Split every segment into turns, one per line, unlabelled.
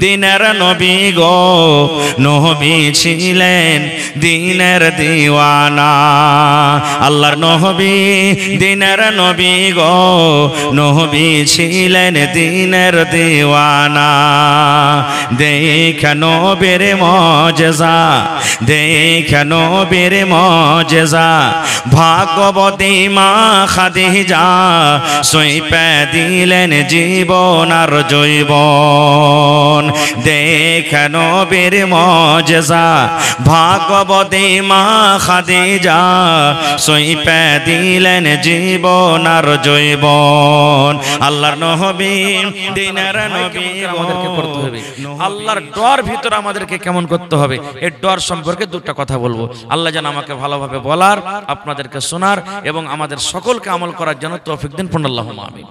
দিনের নবী গো, নবী ছিলেন দিনের দিওয়ানা। আল্লাহর নবী দিনের নবী গো, নবী ছিলেন দিনের দিওয়ানা। দেখে নবীর মজেজা, দেখে নবীর মজেজা, ভাগবতী মা খাদিজা সইপে দিলেন জীবন আর জৈবন। দেখে নবীর মজেজা, ভাগবতী মা খাদিজা সইপে দিলেন জীবন আর জৈবন। আল্লাহর নবী দিনের নবী
আমাদেরকে করতে হবে, আল্লাহর ডর ভিতরে আমাদেরকে কেমন করতে হবে, এই ডর সম্পর্কে দুটো কথা বলবো। আল্লাহ যেন আমাকে ভালোভাবে বলার, আপনাদেরকে শোনার এবং আমাদের সকলকে আমল করার জন্য তৌফিক দিন। আল্লাহুম্মা আমিন।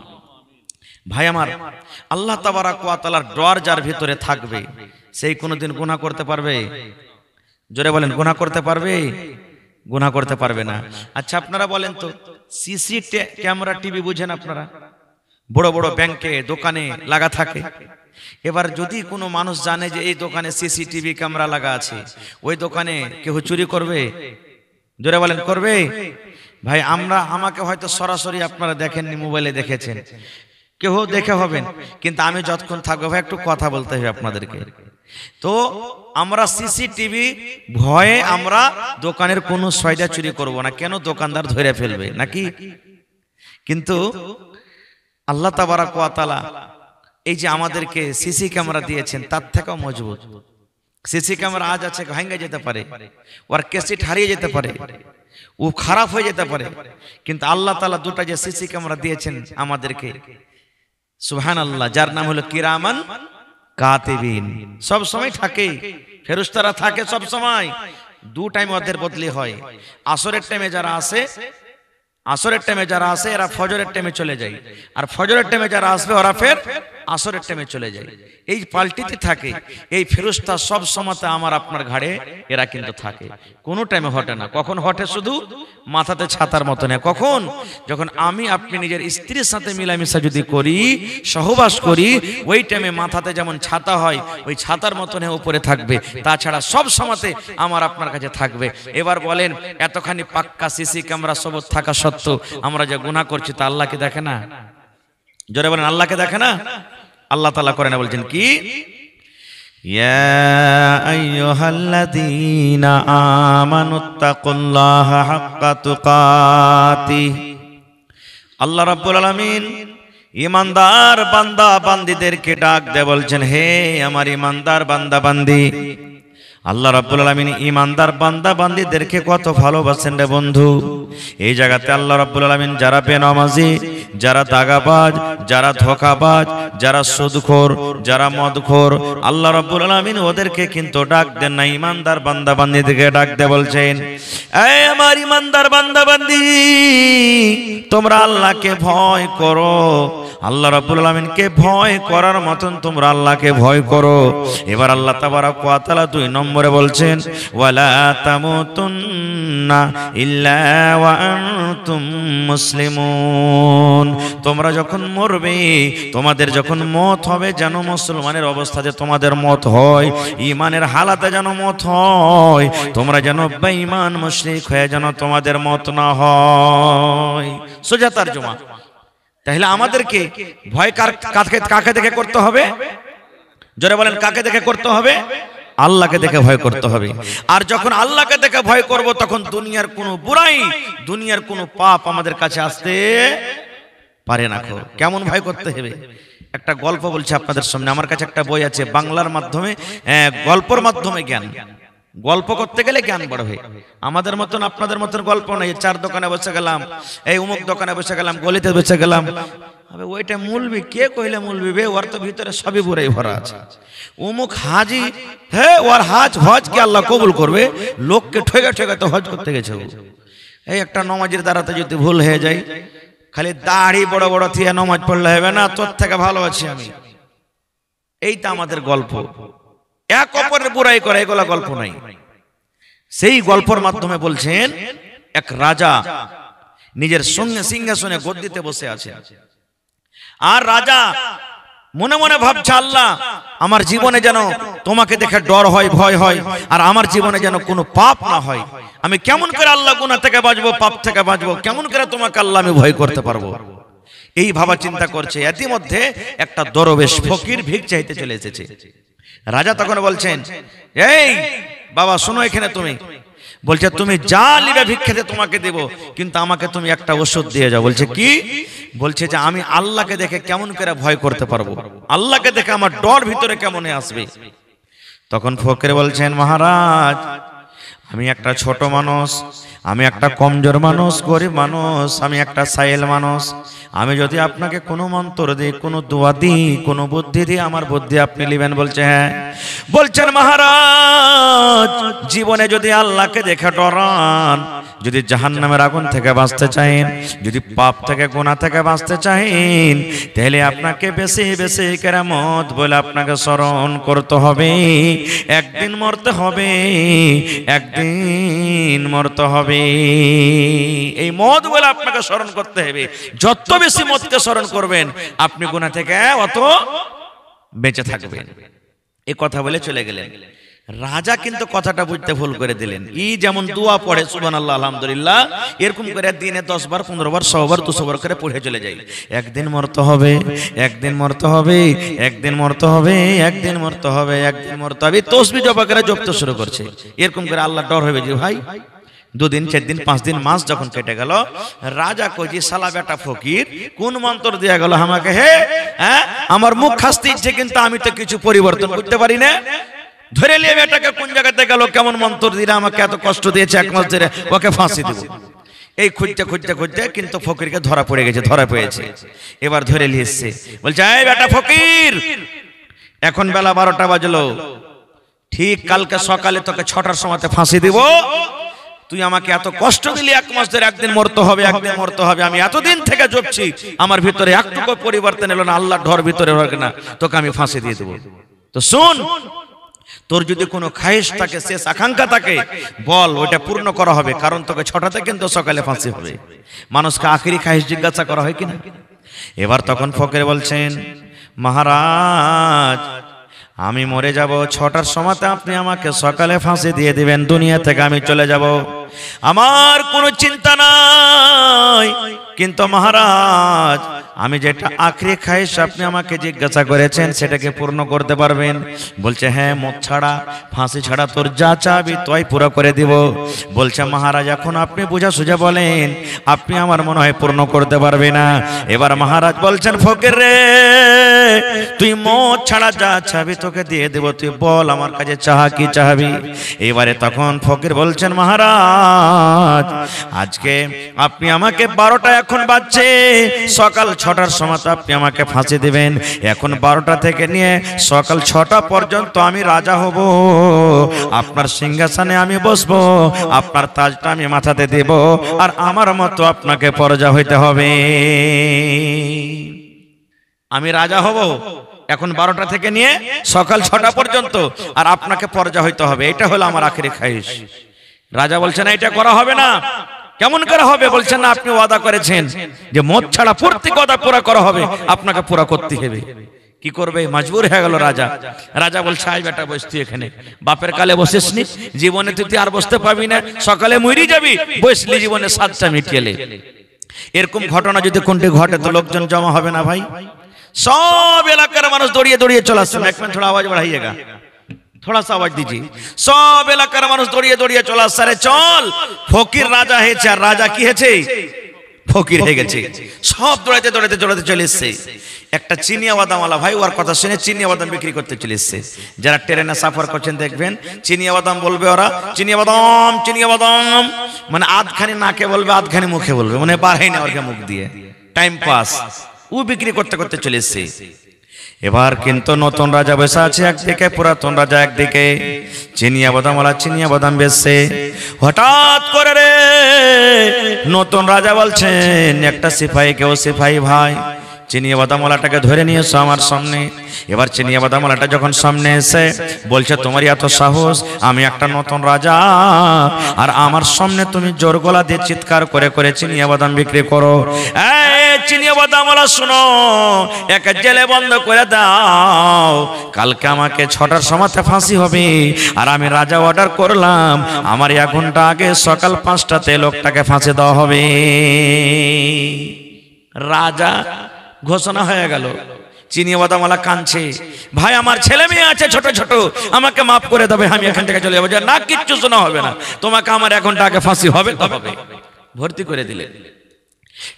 ভাই আমার, আল্লাহ তাবারাক ওয়া তাআলার ডর যার ভিতরে থাকবে সেই কোনোদিন গুনাহ করতে পারবে? জোরে বলেন, গুনাহ করতে পারবে? গুনাহ করতে পারবে না। আচ্ছা আপনারা বলেন তো, সিসি ক্যামেরা টিভি বুঝেন আপনারা? বড় বড় ব্যাংকে দোকানে লাগা থাকে। এবার যদি কোনো মানুষ জানে যে এই দোকানে সিসিটিভি ক্যামেরা লাগা আছে, ওই দোকানে কেউ চুরি করবে? জোরে বলেন, করবে? ভাই আমাকে হয়তো সরাসরি আপনারা দেখেননি, মোবাইলে দেখেছেন, কেউ দেখে হবেন, কিন্তু আমি যতক্ষণ থাকবো ভাই একটু কথা বলতে হবে আপনাদেরকে। তো আমরা সিসিটিভি ভয়ে আমরা দোকানের কোনো সয়দা চুরি করব না। কেন? দোকানদার ধরে ফেলবে নাকি? কিন্তু আল্লাহ তাবারাক ওয়া তাআলা এই যে আমাদেরকে সিসি ক্যামেরা দিয়েছেন তার থেকেও মজবুত। সিসি ক্যামেরা আজ আছে, ভাঙা যেতে পারে, ওর ক্যাসেট হারিয়ে যেতে পারে, ও খারাপ হয়ে যেতে পারে, কিন্তু আল্লাহ তাআলা দুটো যে সিসি ক্যামেরা দিয়েছেন আমাদেরকে, সুবহানাল্লাহ, যার নাম হলো কিরামান কাতিবিন, সব সময় থাকে, ফেরেশতারা থাকে সব সময়। দু টাইম ওদের বদলি হয়। আসরের টাইমে যারা আসে, আসরের টাইমে যারা আসে এরা ফজরের টাইমে চলে যায়, আর ফজরের টাইমে যারা আসবে ওরা ফের আসরের টাইমে চলে যায়। এই পাল্টিতে থাকে। এই ফেরেশতা সব সময়তে আমার আপনার ঘাড়ে এরা কিন্তু থাকে, কোনো টাইমে হটে না। কখন হটে? শুধু মাথাতে ছাতার মতো নেই। কখন? যখন আমি আপনি নিজের স্ত্রীর সাথে মিলামিশা যদি করি, সহবাস করি, ওই টাইমে মাথাতে যেমন ছাতা হয় ওই ছাতার মতো নেই উপরে থাকবে, তাছাড়া সব সময়তে আমার আপনার কাছে থাকবে। এবার বলেন, এতখানি পাক্কা সিসি ক্যামেরা সবুজ থাকা সত্ত্বেও আমরা যে গুনাহ করছি তা আল্লাহকে দেখে না? জোরে বলেন, আল্লাহকে দেখে না? আল্লাহ তাআলা করেন বলছেন কি, ইয়া আইয়ুহাল্লাযীনা আমানুত্তাকুল্লাহা হাক্কা তুকাতিহ। আল্লাহ রাব্বুল আলামিন ঈমানদার বান্দা বান্দীদেরকে ডাক দিয়ে বলছেন, হে আমার ঈমানদার বান্দা বান্দী। আল্লাহ রাব্বুল আলামিন ঈমানদার বান্দা বান্দীদেরকে কত ভালোবাসেন রে বন্ধু। এই জায়গাতে আল্লাহ রাব্বুল আলামিন যারা বেনামাজি, যারা দাগাবাজ, যারা ধোঁকাবাজ, যারা সুদখোর, যারা মদখোর, আল্লাহ রাব্বুল আলামিন ওদেরকে কিন্তু ডাক দেন না, ঈমানদার বান্দা বান্দীদেরকে ডাক দিয়ে বলছেন, এই আমার ঈমানদার বান্দা বান্দী, তোমরা আল্লাহকে ভয় করো। আল্লাহ রাব্বুল আলামিনকে ভয় করার মতন তোমরা আল্লাহকে ভয় করো। এবার আল্লাহ তাবারাক ওয়া তাআলা 2 নম্বরে বলছেন, ওয়ালা তামুতুন্না ইল্লা ওয়া আনতুম মুসলিমুন। তোমরা যখন মরবে, তোমাদের যখন মত হবে, যেন মুসলমানের অবস্থাতে তোমাদের মত হয়, ঈমানের হালাতে যেন মত হয়, তোমরা যেন বেঈমান মুশরিক হয়ে যেন তোমাদের মত না হয়। সোজা তরজমা। তাহলে আমাদেরকে ভয় কাকে দেখে করতে হবে? জোরে বলেন, কাকে দেখে করতে হবে? আল্লাহকে দেখে ভয় করতে হবে। আর যখন আল্লাহকে দেখে ভয় করব, তখন দুনিয়ার কোনো বুরাই, দুনিয়ার কোনো পাপ আমাদের কাছে আসতে পারে না। কেমন ভয় করতে হবে? একটা গল্প বলছি আপনাদের সামনে। আমার কাছে একটা বই আছে, বাংলার মাধ্যমে, গল্পের মাধ্যমে জ্ঞান। গল্প করতে গেলে জ্ঞান বড় হয়। আমাদের মতন আপনাদের মতন গল্প নেই, 4 দোকানে বসে গেলাম, এই অমুক দোকানে বসে গেলাম, গলিতে বসে গেলাম, আবে ওইটা মুলবি, কে কইলে মুলবি বে, ওর তো ভিতরে সবই বুড়াই ভরা আছে। অমুক হাজি, হে ওর হজ কি আল্লাহ কবুল করবে? লোককে ঠেকা ঠেকা তো হজ করতে গেছে। এই একটা নমাজের দ্বারাতে যদি ভুল হয়ে যায়, খালি দাড়ি বড় বড় থিয়া নমাজ পড়লে হবে না, তোর থেকে ভালো আছি আমি। এইটা আমাদের গল্প। এক অপরের বুরাই করে, এগুলা গল্প নাই। সেই গল্পের মাধ্যমে বলছেন, এক রাজা নিজের সঙ্গে সিংহাসনে গদ্দিতে বসে আছে, আর রাজা মনে মনে ভাবছে আল্লাহ আমার জীবনে যেন তোমাকে দেখে ডর হয়, ভয় হয়, আর আমার জীবনে যেন কোনো পাপ না হয়। আমি কেমন করে আল্লাহ গুনাহ থেকে বাঁচবো, পাপ থেকে বাঁচবো, কেমন করে তোমাকে আল্লাহ আমি ভয় করতে পারবো, এই ভাবা চিন্তা করছে। ইতিমধ্যে একটা দরবেশ ফকির ভিক চাইতে চলে এসেছে। রাজা তখন বলছেন, এই বাবা শোনো, এখানে তুমি, বলছে তুমি যা নিবে ভিক্ষাতে তোমাকে দেব, কিন্তু আমাকে তুমি একটা ওষুধ দিয়ে যাও। বলছে কি? বলছে যে আমি আল্লাহকে দেখে কেমন করে ভয় করতে পারবো, আল্লাহকে দেখে আমার ডর ভিতরে কেমন আসবে। তখন ফকির বলছেন, মহারাজ আমি একটা ছোট মানুষ, আমি একটা কমজোর মানুষ, গরিব মানুষ, আমি একটা সাইল মানুষ। আমি যদি আপনাকে কোনো মন্ত্র দিই, কোনো দোয়া দিই, কোনো বুদ্ধি দিই, আমার বুদ্ধি আপনি নেবেন? বলছে হ্যাঁ। বলছেন মহারাজ জীবনে যদি আল্লাহকে দেখে ডরান, যদি জাহান্নামের আগুন থেকে বাঁচতে চান, যদি পাপ থেকে গুনাহ থেকে বাঁচতে চান, তাহলে আপনাকে বেশি বেশি কেরামত বলে আপনাকে স্মরণ করতে হবে। একদিন মরতে হবে, একদিন মরতে হবে। এই মত বলে আপনাকে স্মরণ করতে হবে। যত বেশি মতকে স্মরণ করবেন আপনি গুনাহ থেকে অত বেঁচে থাকবেন। এই কথা বলে চলে গেলেন। রাজা কিন্তু কথাটা বুঝতে ভুল করে দিলেন। ই যেমন দোয়া পড়ে সুবহানাল্লাহ আলহামদুলিল্লাহ, এরকম করে দিনে 10 বার 15 বার 100 বার 200 বার করে পড়ে চলে যায়। একদিন মরতে হবে, একদিন মরতে হবে, একদিন মরতে হবে, একদিন মরতে হবে, একদিন মরতে হবে। তসবিহ জপা করে জপতে শুরু করছে। এরকম করে আল্লাহ ডর হবে যে ভাই 2 দিন 4 দিন 5 দিন মাস যখন কেটে গেল, রাজা কইজি শালা বেটা ফকির কোন মন্ত্র দেয়া গেল আমাকে? হ্যাঁ আমার মুখ খাসতে ইচ্ছে, কিন্তু আমি তো কিছু পরিবর্তন করতে পারি না। ধরে নিয়ে বেটাকে কোন জায়গাতে গেল, কেমন মন্ত্র দিলে আমাকে এত কষ্ট দিয়েছে, 1 মাস ধরে ওকে ফাঁসি দেব। এই খুঁজতে খুঁজতে খুঁজতে কিন্তু ফকিরকে ধরা পড়ে গেছে, ধরা পড়েছে। এবার ধরে নিয়ে এসছে, বলছে এই বেটা ফকির, এখন বেলা 12টা বাজলো, ঠিক কালকে সকালে তোকে 6টার সময়তে ফাঁসি দিব। তুই আমাকে এত কষ্ট দিলি 1 মাস ধরে, একদিন মরতে হবে, একদিন মরতে হবে। আমি এতদিন থেকে জপছি, আমার ভিতরে একটুকু পরিবর্তন এলো না, আল্লাহর ডর ভিতরে হবে না, তোকে আমি ফাঁসি দিয়ে দেব। তো শুন, তোর যদি কোনো খায়েশ থাকে, শেষ আকাঙ্ক্ষা থাকে, বল, ওটা পূর্ণ করা হবে, কারণ তোকে 6টাতে কিন্তু সকালে ফাঁসি হবে। মানুষকে আখেরি খায়েশ জিজ্ঞাসা করা হয় কিনা? এবার তখন ফকির বলছেন, মহারাজ আমি মরে যাব, 6টার সময়তে আপনি আমাকে সকালে ফাঁসি দিয়ে দিবেন, দুনিয়া থেকে আমি চলে যাব, আমার কোনো চিন্তা নাই। কিন্তু মহারাজ আমি যেটা আখরি খায়েশ আপনি আমাকে জিজ্ঞাসা করেছেন, সেটাকে পূর্ণ করতে পারবেন? বলছে হ্যাঁ, মত ছাড়া, ফাঁসি ছাড়া তোর যা চাবি তোই পুরো করে দিব। বলছে মহারাজ এখন আপনি বুঝা সুঝা বলেন, আপনি আমার মনে হয় পূর্ণ করতে পারবে না। এবার মহারাজ বলছেন, ফকির রে, তুই মত ছাড়া যা চাবি তোকে দিয়ে দেব, তুই বল আমার কাছে চাহা কি চাবি? এবারে তখন ফকির বলছেন, মহারাজ আজকে আপনি আমাকে 12টা, এখন বাজছে সকাল 6টার সময় আপনি আমাকে ফাঁসি দিবেন। এখন 12টা থেকে নিয়ে সকাল 6টা পর্যন্ত আমি রাজা হব, আপনার সিংহাসনে আমি বসবো, আপনার তাজটা আমি মাথাতে দেব, আর আমার মতো আপনাকে প্রজা হইতে হবে। আমি রাজা হব এখন 12টা থেকে নিয়ে সকাল 6টা পর্যন্ত, আর আপনাকে প্রজা হইতে হবে, এটা হলো আমার আখেরি খায়েশ। রাজা বলছেন এটা করা হবে না। কেমন করে হবে? বলছেন না, আপনি ওয়াদা করেছেন যে মদ ছাড়া প্রত্যেক ওয়াদা পুরা করা হবে, আপনাকে পুরা করতে হবে। কি করবে? মজবুর হয়ে গেল রাজা। রাজা বলছে আই বেটা বস, তুই এখানে বাপের কালে বসিসনি, জীবনে তুই আর বসতে পাবি না, সকালে মরি যাবি, বসলি জীবনে 7টা মিটিয়েলে। এরকম ঘটনা যদি কোনটি ঘটে তো লোকজন জমা হবে না ভাই? सब इलाकार मानुष दौड़िए दौड़िए चला। एक मिनट थोड़ा आवाज बढ़ाइएगा, थोड़ा सा आवाज दीजिए। सब इलाकार मानुष दौड़िए दौड़िए चला सारे चल फकिर राजा है चार राजा की है ফকির হয়ে গেছে। সব দৌড়াইতে দৌড়াইতে দৌড়াইতে চলে এসেছে। একটা চিনিয়া বাদামওয়ালা ভাই ওর কথা শুনে চিনিয়া বাদাম বিক্রি করতে চলে এসেছে। যারা ট্রেনে সফর করছেন দেখবেন চিনিয়া বাদাম বলবে ওরা, চিনিয়া বাদাম মানে আধখানি নাকে বলবে আধখানি মুখে বলবে, মানে বাড়াই না ওরকে মুখ দিয়ে, টাইম পাস। ও বিক্রি করতে করতে চলে এসেছে। এবার কিন্তু নতুন রাজা বসে আছে একদিকে, পুরাতন রাজা একদিকে। চিনিয়া বাদামওয়ালা চিনিয়া বাদাম বেচছে। হঠাৎ করে রে নতুন রাজা বলছেন একটা সিপাহী, কেউ সিপাহী ভাই চিনিয়া বাদামওয়ালাটাকে ধরে নিয়ে এসো আমার সামনে। এবার চিনিয়া বাদামওয়ালাটা যখন সামনে এসে বলছে তোমারই এত সাহস, আমি একটা নতুন রাজা আর আমার সামনে তুমি জোর গলা দিয়ে চিৎকার করে করে চিনিয়া বাদাম বিক্রি করো। এই চিনিয়ে বাদামওয়ালা শুনো, একে জেলে বন্ধ করে দাও, কালকে আমাকে 6টার সময়তে ফাঁসি হবে, আর আমি রাজা অর্ডার করলাম আমার 1 ঘন্টা আগে সকাল 5টাতে লোকটাকে ফাঁসি দেওয়া হবে। রাজা ঘোষণা হয়ে গেল। চিনিয়ে বাদামওয়ালা কাঁদছে, ভাই আমার ছেলে মেয়ে আছে ছোট ছোট, আমাকে মাফ করে দেবে, আমি এখান থেকে চলে যাবো। না, কিচ্ছু শোনা হবে না, তোমাকে আমার 1 ঘন্টা আগে ফাঁসি হবে তো হবে। ভর্তি করে দিলে।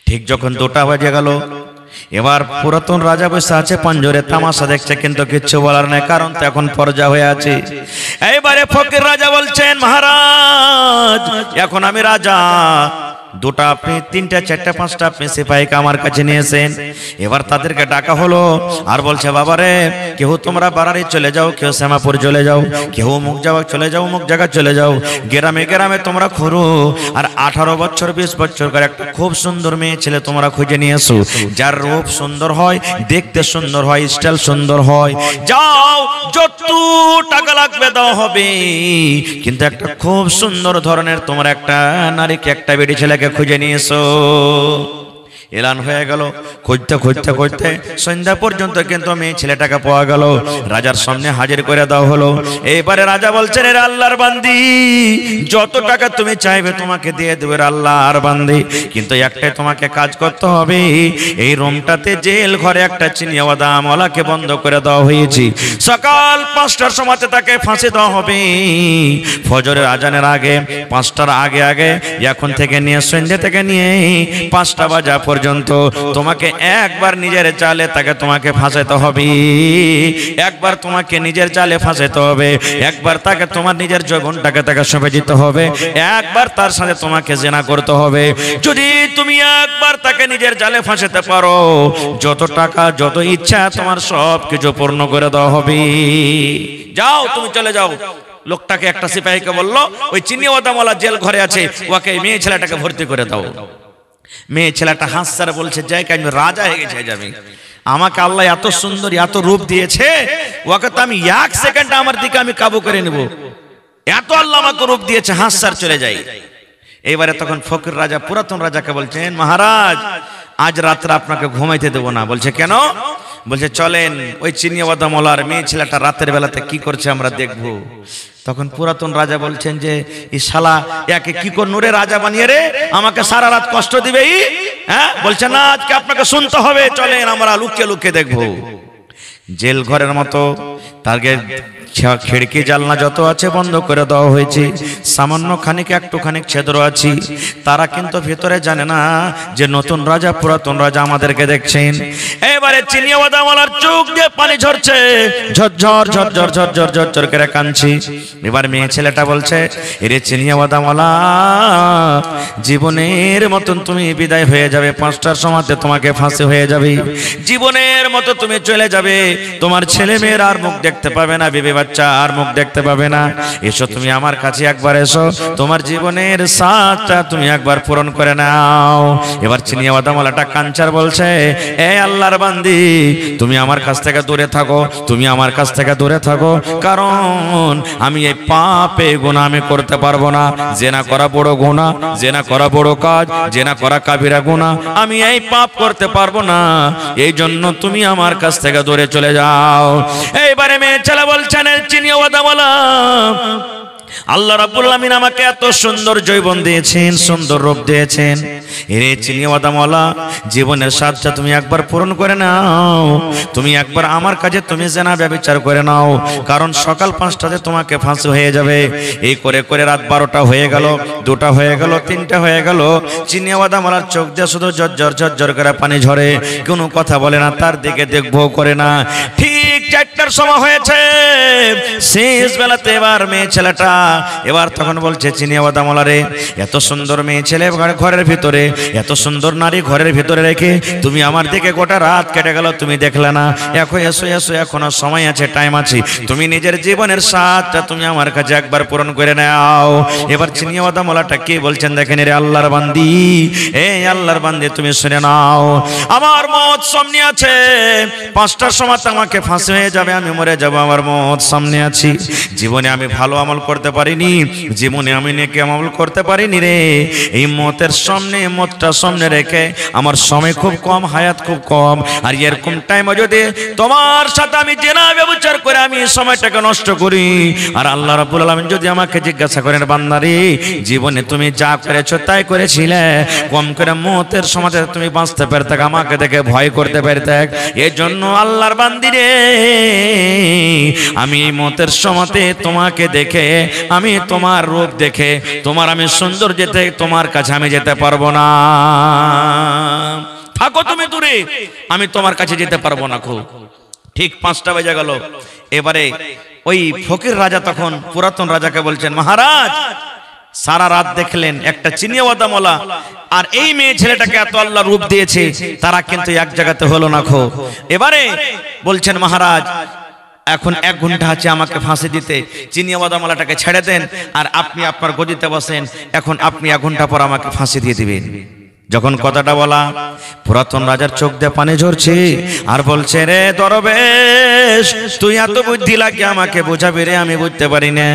ঠিক যখন 2টা বাজে গেল, এবার পুরাতন রাজা বসে আছে পাঞ্জরে, তামাশা দেখছে, কিন্তু কিচ্ছু বলার নাই, কারণ তো এখন পর্জা হয়ে আছে। এইবারে ফকির রাজা বলছেন, মহারাজ এখন আমি রাজা, 2টা আপনি, 3টা 4টা 5টা আপনি সিপাহীকে আমার কাছে নিয়েছেন। এবার তাদেরকে ডাকা হলো, আর বলছে বাবারে, কেউ তোমরা বাড়ারি চলে যাও, কেউ শ্যামাপুর চলে যাও, কেউ মুখ যাওয়া চলে যাও, মুখ জায়গা চলে যাও, গ্রামে গ্রামে তোমরা ঘুরো, আর 18 বছর 20 বছর করে একটা খুব সুন্দর মেয়ে ছেলে তোমরা খুঁজে নিয়ে এসো, যার রূপ সুন্দর হয়, দেখতে সুন্দর হয়, স্টাইল সুন্দর হয়, যাও যত টাকা লাগবে দাও হবে, কিন্তু একটা খুব সুন্দর ধরনের তোমার একটা নারীকে, একটা বেটি ছেলেকে খুঁজে নিয়ে এসো। এলান হয়ে গেল, খুঁজতে খুঁজতে খুঁজতে সন্ধ্যা পর্যন্ত কিন্তু মেয়ে ছেলেটাকে পাওয়া গেল, রাজার সামনে হাজির করে দেওয়া হলো। এইবারে রাজা বলছেন, এর আল্লাহর বান্দি, যত টাকা তুমি চাইবে তোমাকে দিয়ে দেবে আল্লাহর বান্দি, কিন্তু একটাই তোমাকে কাজ করতে হবে, এই রুমটাতে জেল ঘরে একটা চিনিয়ে বাদামওয়ালাকে বন্ধ করে দেওয়া হয়েছে, সকাল 5টার সময়তে তাকে ফাঁসি দেওয়া হবে, ফজরের আজানের আগে, 5টার আগে আগে, এখন থেকে নিয়ে সন্ধ্যা থেকে নিয়ে 5টা বাজা পর্যন্ত তোমাকে একবার নিজের জালে তাকে তোমাকে ফাঁসাতে হবে, একবার তোমাকে নিজের জালে ফাঁসাতে হবে, একবার তাকে তোমার নিজের জগনটাকে তাকে সঁপে দিতে হবে, একবার তার সাথে তোমাকে জেনা করতে হবে। যদি তুমি একবার তাকে নিজের জালে ফাঁসাতে পারো, যত টাকা যত ইচ্ছা তোমার সব কিছু পূর্ণ করে দেওয়া হবে। যাও তুমি চলে যাও। লোকটাকে একটা সিপাহীকে বললো, ওই চিনিয়ে বাদামওয়ালা জেল ঘরে আছে, ওকে মেয়ে ছেলেটাকে ভর্তি করে দাও। মেয়ে ছেলেটা হাসছে, বলছে যাই আমি রাজা হয়ে গেছে, যাবে আমাকে আল্লাহ এত সুন্দর এত রূপ দিয়েছে, ওকে তো আমি 1 সেকেন্ডে আমার দিকে আমি কাবু করে নেব, এত আল্লাহ আমাকে রূপ দিয়েছে, হাসছার চলে যাই। এইবারে তখন ফকির রাজা পুরাতন রাজাকে বলছেন, মহারাজ আজ রাত্রে আপনাকে ঘুমাইতে দেবো না। বলছে কেন? বলছে চলেন ওই চিনিয়ে বাদামওয়ালার মেয়ে ছেলেটা রাতের বেলাতে কি করছে আমরা দেখবো। তখন পুরাতন রাজা বলছেন যে এই শালা একে কি করে নূরে রাজা বানিয়ে রে, আমাকে সারা রাত কষ্ট দিবে। হ্যাঁ, বলছে না, আজকে আপনাকে শুনতে হবে, চলেন আমরা লুকিয়ে লুকিয়ে দেখবো। জেল ঘরের মতো তাকে খিড়কি জানলা যত আছে বন্ধ করে দেওয়া হয়েছে, সামান্য খানিক একটুখানি ছেদ্র আছে, তারা কিন্তু ভিতরে জানে না যে নতুন রাজা পুরাতন রাজা আমাদেরকে দেখছেন। এবারে চিনিয়ে বাদামওয়ালার চোখ দিয়ে পানি ঝরছে, ঝরঝর ঝরঝর ঝরঝর ঝরঝর করে কাঁদছি। এবার মেয়ে ছেলেটা বলছে, এরে চিনিয়ে বাদামওয়ালা, জীবনের মতন তুমি বিদায় হয়ে যাবে, 5টার সময়তে তোমাকে ফাঁসি হয়ে যাবে, জীবনের মতো তুমি চলে যাবে, তোমার ছেলে মেয়ের আর মুখ দেখতে পাবে না, বিবি বাচ্চা আর মুখ দেখতে পাবে না। এসো তুমি আমার কাছে একবার এসো, তোমার জীবনের সাথটা তুমি একবার পূরণ করে নাও। এবার চিনিয়ে বাদামওয়ালাটা কাঞ্চার বলছে, এ আল্লাহর বান্দি, তুমি আমার কাছ থেকে দূরে থাকো, তুমি আমার কাছ থেকে দূরে থাকো, কারণ আমি এই পাপে গুনাহ আমি করতে পারবো না। জেনা করা বড় গুনাহ, জেনা করা বড় কাজ, জেনা করা কাবিরা গুনাহ, আমি এই পাপ করতে পারবো না, এই জন্য তুমি আমার কাছ থেকে দূরে চলে যাও। এইবারে মেয়ে ছেলে বলছেন, চিনিয়ে বাদামওয়ালা, আল্লাহ রাব্বুল আলামিন আমাকে এত সুন্দর যৌবন দিয়েছেন, সুন্দর রূপ দিয়েছেন, এরে চিনিয়ে বাদামওয়ালা, জীবনের স্বাদটা তুমি একবার পূরণ করে নাও, তুমি একবার আমার কাছে তুমি জেনা ব্যভিচার করে নাও, কারণ সকাল 5টাতে তোমাকে ফাঁসি হয়ে যাবে। এই করে করে রাত 12টা হয়ে গেল, 2টা হয়ে গেল, 3টা হয়ে গেল, চিনিয়ে বাদামওয়ালার চোখ দিয়ে শুধু ঝরঝর ঝরঝর করে পানি ঝরে, কোনো কথা বলে না, তার দিকে দেখবো করে না। ঠিক 4টার সময় হয়েছে, শেষ বেলাতে এবার মেয়ে ছেলেটা এবার তখন বলছে, চিনিয়ে বাদামওয়ালা রে, এত সুন্দর মেয়ে ছেলে ঘরের ভিতরে, এত সুন্দর নারী ঘরের ভিতরে রেখে তুমি আমার দিকে গোটা রাত কেটে গেল, তুমি দেখলে না, এখন এসো এসো, এখনো সময় আছে, টাইম আছে, তুমি নিজের জীবনের স্বাদটা তুমি আমার কাছে একবার পূরণ করে নাও। এবার চিনিয়ে বাদামওয়ালাটা কি বলছেন দেখেন, রে আল্লাহর বান্দি, এই আল্লাহর বান্দি তুমি শুনে নাও, আমার মত সামনে আছে, 5টার সময় আমাকে ফাঁসি হয়ে যাবে, আমি মরে যাবো, আমার মত সামনে আছি, জীবনে আমি ভালো আমল করতে পারি
পারিনি, জীবনে আমি নেকি আমল করতে পারিনি রে। এই মতের সামনে, মতটা সামনে রেখে আমার সময় খুব কম, হায়াত খুব কম, আর এরকম টাইমে যদি তোমার সাথে আমি জেনা ব্যভিচার করে আমি সময়টাকে নষ্ট করি, আর আল্লাহ রাব্বুল আলামিন যদি আমাকে জিজ্ঞাসা করেন বান্দারে জীবনে তুমি যা করেছো তাই করেছিলে, কম করে মতের সমাজে তুমি বাঁচতে পারতে, আমাকে দেখে ভয় করতে পারতে। এই জন্য আল্লাহর বান্দি রে, আমি এই মতের সমাজে তোমাকে দেখে, আমি তোমার রূপ দেখে, তোমার আমি সুন্দর যেতে, তোমার কাছে আমি যেতে পারবো না। থাকো তুমি দূরে, আমি তোমার কাছে যেতে পারবো না। খুব ঠিক 5টা বেজে গেল। এবারে ওই ফকির রাজা তখন পুরাতন রাজাকে বলছেন, মহারাজ সারা রাত দেখলেন একটা চিনিয়াওয়াদামওয়ালা আর এই মেয়ে ছেলেটাকে এত আল্লাহ রূপ দিয়েছে, তারা কিন্তু এক জায়গাতে হলো না। খো এবারে বলছেন মহারাজ এখন 1 ঘন্টা আছে আমাকে ফাঁসি দিতে, চিনিয়াওয়াদামওয়ালাটাকে ছেড়ে দেন আর আপনি আপনার গদিতে বসেন, এখন আপনি 1 ঘন্টা পর আমাকে ফাঁসি দিয়ে দিবেন। যখন কথাটা বলা, পুরাতন রাজার চোখ দিয়ে পানি ঝরছে আর বলছে, রে দরবেশ তুই এত বুদ্ধি লাগে আমাকে বোঝাবি রে, আমি বুঝতে পারি না।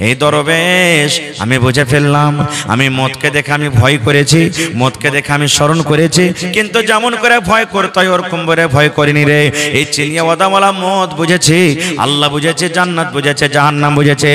এই দরবেশ আমি বুঝে ফেললাম, আমি মদকে দেখে আমি ভয় করেছি, মদকে দেখে আমি স্মরণ করেছি, কিন্তু যেমন করে ভয় করতে হয় ওরকম করে ভয় করিনি রে। এই চিনিয়াওয়াদাওয়ালা মদ বুঝেছি, আল্লাহ বুঝেছে, জান্নাত বুঝেছে, জাহান্নাম বুঝেছে।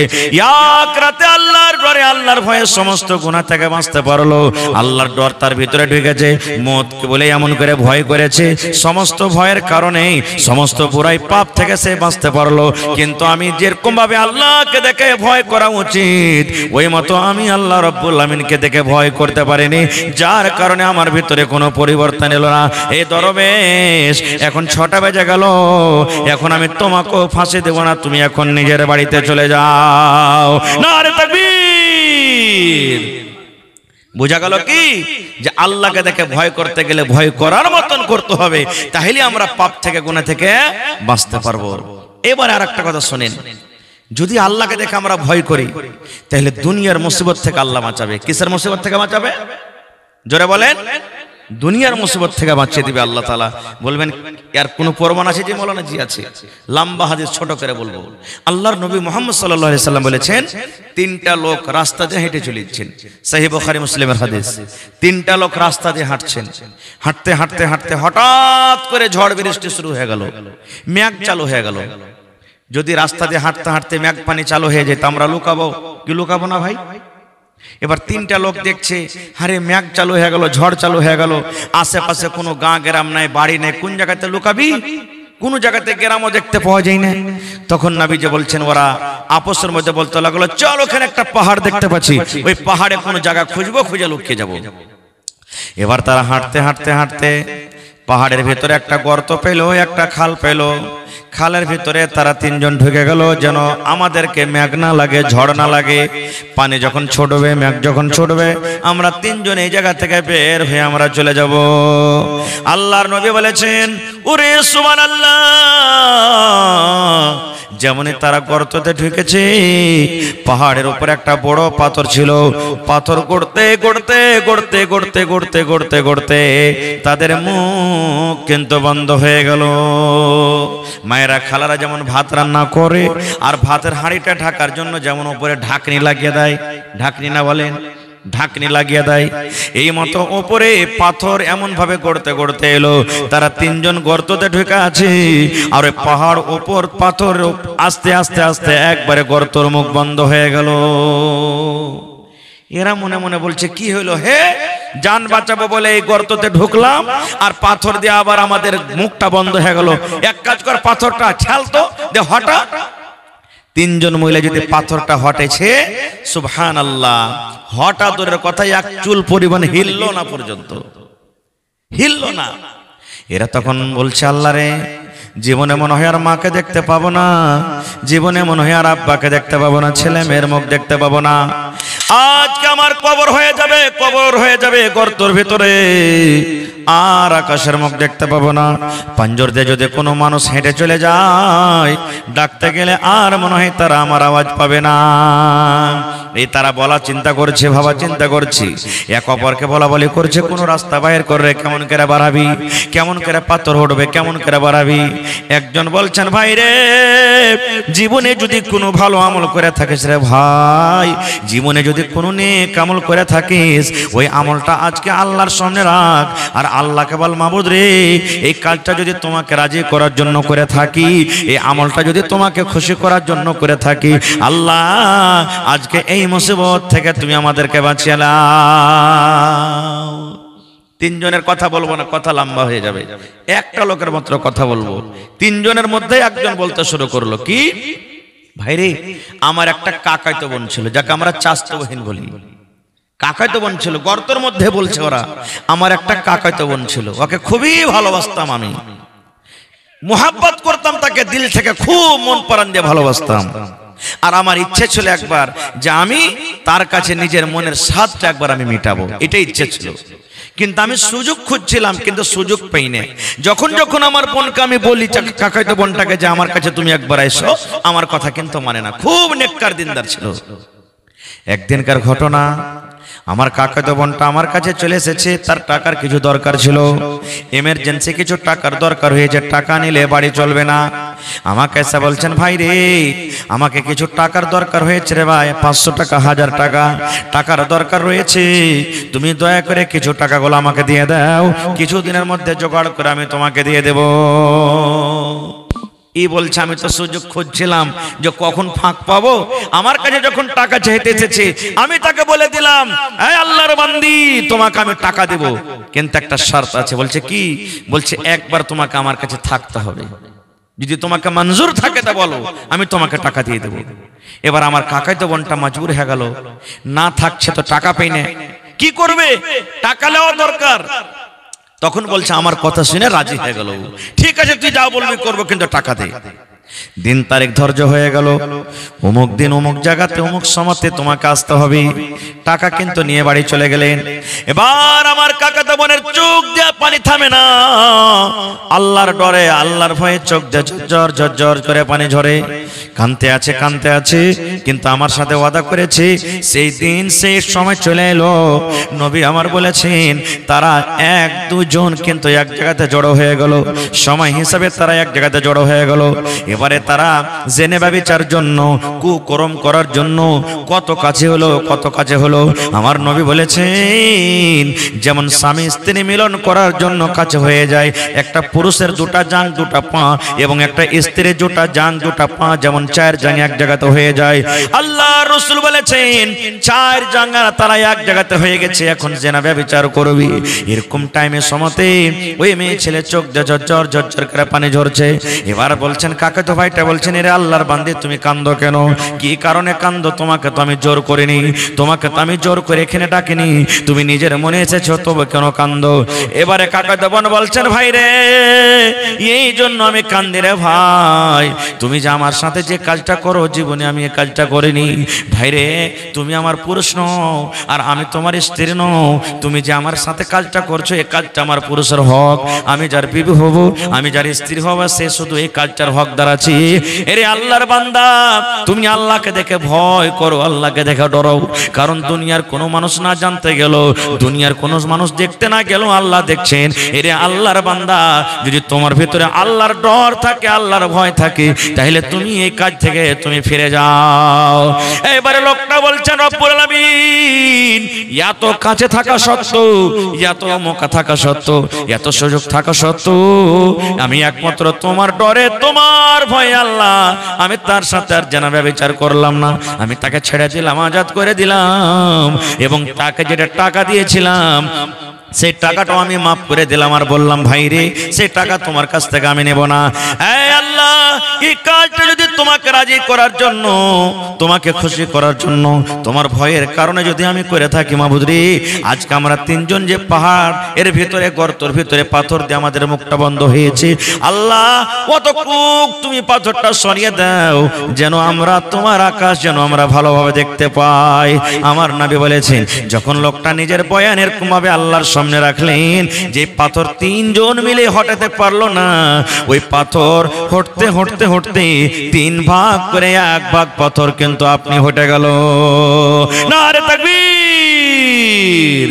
এক রাতে আল্লাহর ডরে, আল্লাহর ভয়ে সমস্ত গুনাহ থেকে বাঁচতে পারলো। আল্লাহর ডর তার ভিতরে ঢুকেছে, মদকে বলে এমন করে ভয় করেছে, সমস্ত ভয়ের কারণে সমস্ত বুরাই পাপ থেকে সে বাঁচতে পারলো। কিন্তু আমি যেরকম ভাবে আল্লাহকে দেখে ভয় করা উচিত, ওই মতো আমি আল্লাহ রাব্বুল আমিনকে দেখে ভয় করতে পারিনি, যার কারণে আমার ভিতরে কোনো পরিবর্তন এলো না। এই দরবেশ এখন 6টা বেজে গেল, এখন আমি তোমাকেও ফাঁসি দেব না, তুমি এখন নিজের বাড়িতে চলে যাও। নারে তাকবীর। বোঝা গেল কি যে আল্লাহকে দেখে ভয় করতে গেলে ভয় করার মতন করতে হবে, তাহলে আমরা পাপ থেকে গুনাহ থেকে বাঁচতে পারবো। এবার আর একটা কথা শুনেন, যদি আল্লাহকে দেখে আমরা ভয় করি তাহলে দুনিয়ার মুসিবত থেকে আল্লাহ বাঁচাবে। কিসের মুসিবত থেকে বাঁচাবে? জোরে বলেন। দুনিয়ার মুসিবত থেকে বাঁচিয়ে দিবে আল্লাহ তাআলা। বলবেন এর কোনো প্রমাণ আছে? যে মৌলানা জি আছে। লম্বা হাদিস ছোট করে বলবো। আল্লাহর নবী মুহাম্মদ সাল্লাল্লাহু আলাইহি সাল্লাম বলেছেন, 3টা লোক রাস্তা দিয়ে হেঁটে চলেছেন। সহিহ বুখারী মুসলিমের হাদিস। 3টা লোক রাস্তা দিয়ে হাঁটছেন, হাঁটতে হাঁটতে হাঁটতে হঠাৎ করে ঝড় বৃষ্টি শুরু হয়ে গেল, মেঘ চালু হয়ে গেল। যদি রাস্তা দিয়ে হাঁটতে হাঁটতে মেঘ পানি চালু হয়ে যেত, আমরা লুকাবো কি? লুকাবো না ভাই। এবার 3টা লোক দেখছে, আরে মেঘ চালু হয়ে গেল, ঝড় চালু হয়ে গেল, আশেপাশে কোনো গাঁ গ্রাম নাই, বাড়ি নাই, কোন জায়গাতে লুকাবি? কোন জায়গাতে গ্রামও দেখতে পাওয়া যায় না। তখন নবীজি বলছেন, ওরা আপসের মধ্যে বলতে লাগলো, চল ওখানে একটা পাহাড় দেখতে পাচ্ছি, ওই পাহাড়ে কোনো জায়গা খুঁজবো, খুঁজে লুকিয়ে যাব। এবার তারা হাঁটতে হাঁটতে হাঁটতে পাহাড়ের ভিতরে একটা গর্ত পেল, একটা খাল পেল। খালের ভিতরে তারা 3 জন ঢুকে গেল, যেন আমাদেরকে মেঘ না লাগে, ঝড় না লাগে। পানি যখন ছুটবে, মেঘ যখন ছুটবে, আমরা 3 জন এই জায়গা থেকে বের হয়ে আমরা চলে যাব। আল্লাহর নবী বলেছেন, ওরে সুবহানাল্লাহ, যেমনই তারা গর্ততে ঢুকেছে, পাহাড়ের উপর একটা বড় পাথর ছিল। পাথর গড়তে গড়তে গড়তে গড়তে গড়তে গড়তে গড়তে তাদের মুখ কিন্তু বন্ধ হয়ে গেল। মায়েরা খালারা যেমন ভাত রান্না করে আর ভাতের হাঁড়িটা ঢাকার জন্য যেমন উপরে ঢাকনি লাগিয়ে দেয়, ঢাকনি না বলেন, ঢাকনি লাগিয়ে দেয়, এই মতো উপরে পাথর এমন ভাবে গড়তে গড়তে এলো। তারা 3 জন গর্ততে ঢুকে আছে, আর ওই পাহাড় উপর পাথর আস্তে আস্তে আস্তে একবারে গর্তর মুখ বন্ধ হয়ে গেল। এরা মনে মনে বলছে, কি হলো হে, জান বাঁচাবো বলে এই গর্ততে ঢুকলাম আর পাথর দিয়ে আবার আমাদের মুখটা বন্ধ হয়ে গেল। এক কাজ কর, পাথরটা ছালতো দে, হঠাৎ। 3 জন মহিলা যদি পাথরটা হটেছে, সুবহানাল্লাহ, হঠাৎ দূরের কথা, 1 চুল পরিমাণ হিললো না, পর্যন্ত হিললো না। এরা তখন বলছে, আল্লাহ রে, জীবনে মনে হয় আর মাকে দেখতে পাবো না, জীবনে মনে হয় আর আব্বাকে দেখতে পাবো না, ছেলে মেয়ের মুখ দেখতে পাবো না। আজকে আমার কবর হয়ে যাবে গর্তের ভিতরে, আর আকাশের মুখ দেখতে পাবো না। পাঞ্জর দিয়ে যদি কোনো মানুষ হেঁটে চলে যায়, ডাকতে গেলে আর মনে হয় তারা আমার আওয়াজ পাবে না। এই তারা বলা চিন্তা করছে, ভাবা চিন্তা করছি, এক অপরকে বলা বলি করছে, কোনো রাস্তা বাইর করে কেমন করে বাড়াবি, কেমন করে পাথর উঠবে, কেমন করে বাড়াবি। একজন বলছেন, ভাই রে, জীবনে যদি কোনো ভালো আমল করে থাকিস রে ভাই, জীবনে যদি কোনো নেক আমল করে থাকিস, ওই আমলটা আজকে আল্লাহর সামনে রাখ, আর আল্লাহকে বল, মাবুদ রে, এই কাজটা যদি তোমাকে রাজি করার জন্য করে থাকি, এই আমলটা যদি তোমাকে খুশি করার জন্য করে থাকি, আল্লাহ আজকে এই মুসিবত থেকে তুমি আমাদেরকে বাঁচিয়ে নাও। তিনজনের কথা বলবো না, কথা লম্বা হয়ে যাবে। একটা লোকের মাত্র কথা বলবো। তিনজনের মধ্যে একজন বলতে শুরু করলো, কি ভাইরে, আমার একটা কাকাইতো বোন ছিল, যাকে আমরা চাচাতো বোন বলি। কাকাইতো বোন ছিল, গর্তের মধ্যে বলছে ওরা, আমার একটা কাকাইতো বোন ছিল, ওকে খুবই ভালোবাসতাম, আমি মুহাব্বত করতাম তাকে, দিল থেকে খুব মন প্রাণ দিয়ে ভালোবাসতাম। আর আমার ইচ্ছে ছিল একবার যে আমি তার কাছে নিজের মনের স্বাদটা একবার আমি মিটাবো, এটাই ইচ্ছে ছিল। কিন্তু আমি সুযোগ খুঁজছিলাম, কিন্তু সুযোগ পাই না। যখন যখন আমার বোনকে আমি বলি, কাকাইতো বোনটাকে, যে আমার কাছে তুমি একবার এসো, আমার কথা কিন্তু মানে না। খুব নেককার দিনদার ছিল। একদিনকার ঘটনা, আমার কাকাতো বোনটা আমার কাছে চলে এসেছে, তার টাকার কিছু দরকার ছিল, এমার্জেন্সি কিছু টাকার দরকার হয়েছে, টাকা নিলে বাড়ি চলবে না। আমাকে এসে বলছেন, ভাই রে, আমাকে কিছু টাকার দরকার হয়েছে রে ভাই, 500 টাকা, 1000 টাকা টাকার দরকার রয়েছে, তুমি দয়া করে কিছু টাকাগুলো আমাকে দিয়ে দাও, কিছুদিনের মধ্যে জোগাড় করে আমি তোমাকে দিয়ে দেব। এই বলছে, আমি তো সুযোগ খুঁজছিলাম যে কখন ফাঁক পাবো। আমার কাছে যখন টাকা চাইতে এসেছে, আমি তাকে বলে দিলাম, এই আল্লাহর বান্দি, তোমাকে আমি টাকা দেব, কিন্তু একটা শর্ত আছে। বলছে, কি? বলছে, একবার তোমাকে আমার কাছে থাকতে হবে, যদি তোমাকে মঞ্জুর থাকে তা বলো, আমি তোমাকে টাকা দিয়ে দেব। এবার আমার কাকাইতো বোনটা মজবুর হয়ে গেল, না থাকছে তো টাকা পাই না, কি করবে? টাকা নেওয়া দরকার। তখন বলছে, আমার কথা শুনে রাজি হয়ে গেল, ঠিক আছে তুই যা বলবি করবো, কিন্তু টাকা দে। দিন তারিখ ধার্য হয়ে গেল, অমুক দিন অমুক জায়গাতে অমুক সময়তে তোমাকে আসতে হবে। টাকা কিন্তু নিয়ে বাড়ি চলে গেলেন। এবার আমার কাকাতো বোনের চোখ দিয়ে পানি থামে না, আল্লাহর ডরে, আল্লাহর ভয়ে চোখ দিয়ে ঝরঝর ঝরঝর করে পানি ঝরে, কাঁদতে আছে। কিন্তু আমার সাথে ওয়াদা করেছে, সেই দিন সেই সময় চলে এলো। নবী আমার বলেছেন, তারা 1-2 জন কিন্তু এক জায়গাতে জড়ো হয়ে গেল, সময় হিসাবে তারা এক জায়গাতে জড়ো হয়ে গেল। এবারে তারা জেনে ব্যভিচার জন্য, কুকর্ম করার জন্য কত কাছে হলো। আমার নবী বলেছেন, যেমন স্বামী স্ত্রী মিলন করার জন্য কাছে হয়ে যায়, একটা পুরুষের 2টা জাং 2টা পা, এবং একটা স্ত্রীর 2টা জাং 2টা পা যেমন 4 জাং এক জায়গাতে হয়ে যায়, আল্লাহ রাসূল বলেছেন 4 জাঙ্গা তারা এক জায়গাতে হয়ে গেছে, এখন জেনা ব্যভিচার করবি। এরকম টাইমে সমতে ওই মেয়ে ছেলে চোখ দিয়ে ঝরঝর ঝরঝর করে পানি ঝরছে। এবার বলছেন, কাকাতো ভাইটা বলছেন, এরে আল্লাহর বান্দি, তুমি কান্দো কেন? কি কারণে কান্দো? তোমাকে তো আমি জোর করিনি, তোমাকে তো আমি জোর করে এখানে ডাকিনি, তুমি নিজের মনে এসেছো, তবে কেন কান্দো? এবারে কাকাতো বোন বলছেন, ভাই রে, এই জন্য আমি কান্দি রে ভাই, তুমি যে আমার সাথে যে কাজটা করো, জীবনে আমি এই কাজটা করিনি। ভাই রে, তুমি আমার পুরুষ নও, আর আমি তোমার স্ত্রী নও, তুমি যে আমার সাথে কাজটা করছো, এই কাজটা আমার পুরুষের হক, আমি যার বিবি হব, আমি যার স্ত্রী হব, সে শুধু এই কাজটার হকদার আছে। এরে আল্লাহর বান্দা, তুমি আল্লাহকে দেখে ভয় করো, আল্লাহকে দেখে ডরো, কারণ দুনিয়ার কোনো মানুষ না জানতে গেল, দুনিয়ার কোনো মানুষ দেখতে না গেল, আল্লাহ দেখছেন। এরে আল্লাহর বান্দা, যদি তোমার ভিতরে আল্লাহর ডর থাকে, আল্লাহর ভয় থাকে, তাহলে তুমি এই কাজ থেকে তুমি ফিরে যাও। এবারে লোকটা বলছেন, রব্বুল আলামিন, এত কাছে থাকা সত্ত্বেও, এত মক্কা থাকা সত্ত্বেও, এত সুযোগ থাকা সত্ত্বেও, আমি একমাত্র তোমার ডরে, তোমার ভয়ে আল্লাহ, আমি তার সাথে আর জেনা ব্যভিচার করলাম না, আমি তাকে ছেড়ে দিলাম, আজাদ করে দিলাম, এবং তাকে যেটা টাকা দিয়েছিলাম সেই টাকাটাও আমি মাফ করে দিলাম আর বললাম ভাই রে সেই টাকা তোমার কাছ থেকে আমি নেব না। এই আল্লাহ এই কাজটা যদি তোমাকে রাজি করার জন্য, তোমাকে খুশি করার জন্য, তোমার ভয়ের কারণে যদি আমি করে থাকি মাবুদ রে, আজকে আমরা তিনজন যে পাহাড় এর ভিতরে গর্তর ভিতরে পাথর দিয়ে আমাদের মুখটা বন্ধ হয়েছে, আল্লাহ অতটুক তুমি পাথরটা সরিয়ে দাও যেন আমরা তোমার আকাশ যেন আমরা ভালোভাবে দেখতে পাই। আমার নবী বলেছেন যখন লোকটা নিজের বয়ান এরকম ভাবে আল্লাহর সামনে রাখলেন যে পাথর তিনজন মিলে হটাতে পারলো না, ওই পাথর হটতে হটতে হটতে তিন ভাগ করে এক ভাগ পাথর কিন্তু আপনি হটে গেল। নারে তাকবীর।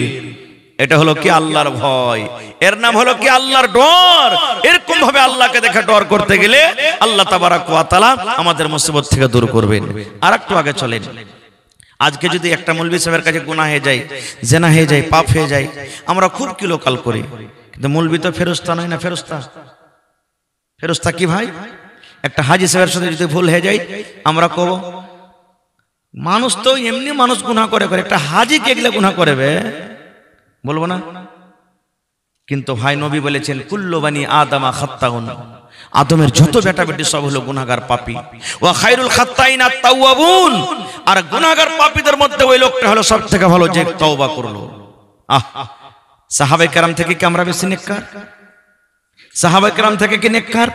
এটা হলো কি আল্লাহর ভয়, এর নাম হলো কি আল্লাহর ডর। এরকম ভাবে আল্লাহকে দেখে ডর করতে গেলে আল্লাহ তাবারাক ওয়া তাআলা আমাদের মুসিবত থেকে দূর করবেন। আর একটু আগে চলেন, আজকে যদি একটা মৌলভী সাহেবের কাছে গুনাহ হয়ে যায়, জেনা হয়ে যায়, পাপ হয়ে যায়, আমরা খুব কিলোকাল করি, কিন্তু মৌলভী তো ফেরেশতা নয় না। ফেরেশতা ফেরেশতা কি ভাই? একটা হাজী সাহেবের সাথে যদি ভুল হয়ে যায় আমরা কব মানুষ তো এমনি মানুষ গুনাহ করে করে, একটা হাজী কে এগুলা গুনাহ করবে বলবো না? কিন্তু ভাই নবী বলেছেন কুল্লু বানি আদমা খাত্তাউন, আদমের যত বেটা বেটি সব হলো গুনাহগার পাপী। ওয়া খায়রুল খাত্তাইনা তাওয়াবুন, আর গুনাহগার পাপীদের মধ্যে ওই লোকটা হলো সবথেকে ভালো যে তওবা করলো। সাহাবায়ে কেরাম থেকে কি আমরা বেশি নেককার? সাহাবায়ে কেরাম থেকে কি নেককার?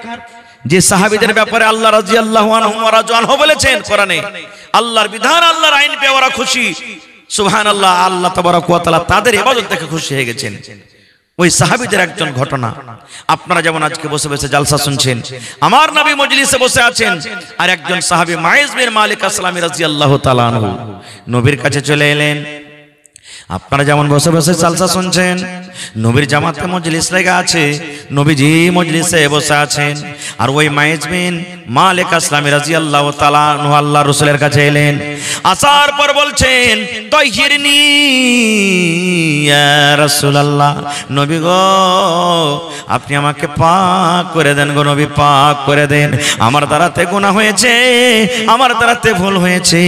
যে সাহাবীদের ব্যাপারে আল্লাহ রাদিয়াল্লাহু আনহুম ওয়া রাযু আনহু বলেছেন কোরআনে, আল্লাহর বিধান আল্লাহর আইন পেয়ে ওরা খুশি, সুবহানাল্লাহ, আল্লাহ তাবারাক ওয়া তাআলা তাদের ইবাদত দেখে খুশি হয়ে গেছেন। ওই সাহাবীদের একজন ঘটনা, আপনারা যেমন আজকে বসে বসে জালসা শুনছেন, আমার নবী মজলিসে বসে আছেন, আর একজন সাহাবী মাইজ বিন মালিক আসলামী রাদিয়াল্লাহু তাআলা আনহু নবীর কাছে চলে এলেন। আপনারা যেমন বসে বসে জালসা শুনছেন, নবীর জামাতে মজলিস লেগে আছে, নবীজি মজলিসে বসে আছেন, আর ওই মাইজ বিন মালিক আসলামী রাদিয়াল্লাহু তাআলা আনহু আল্লাহর রাসূলের কাছে এলেন। আসার পর বলছেন তাহিরনি ইয়া রাসূলুল্লাহ, নবী গো আপনি আমাকে পাক করে দেন গো নবী, পাক করে দেন, আমার দ্বারাতে গুনাহ হয়েছে, আমার দ্বারাতে ভুল হয়েছে,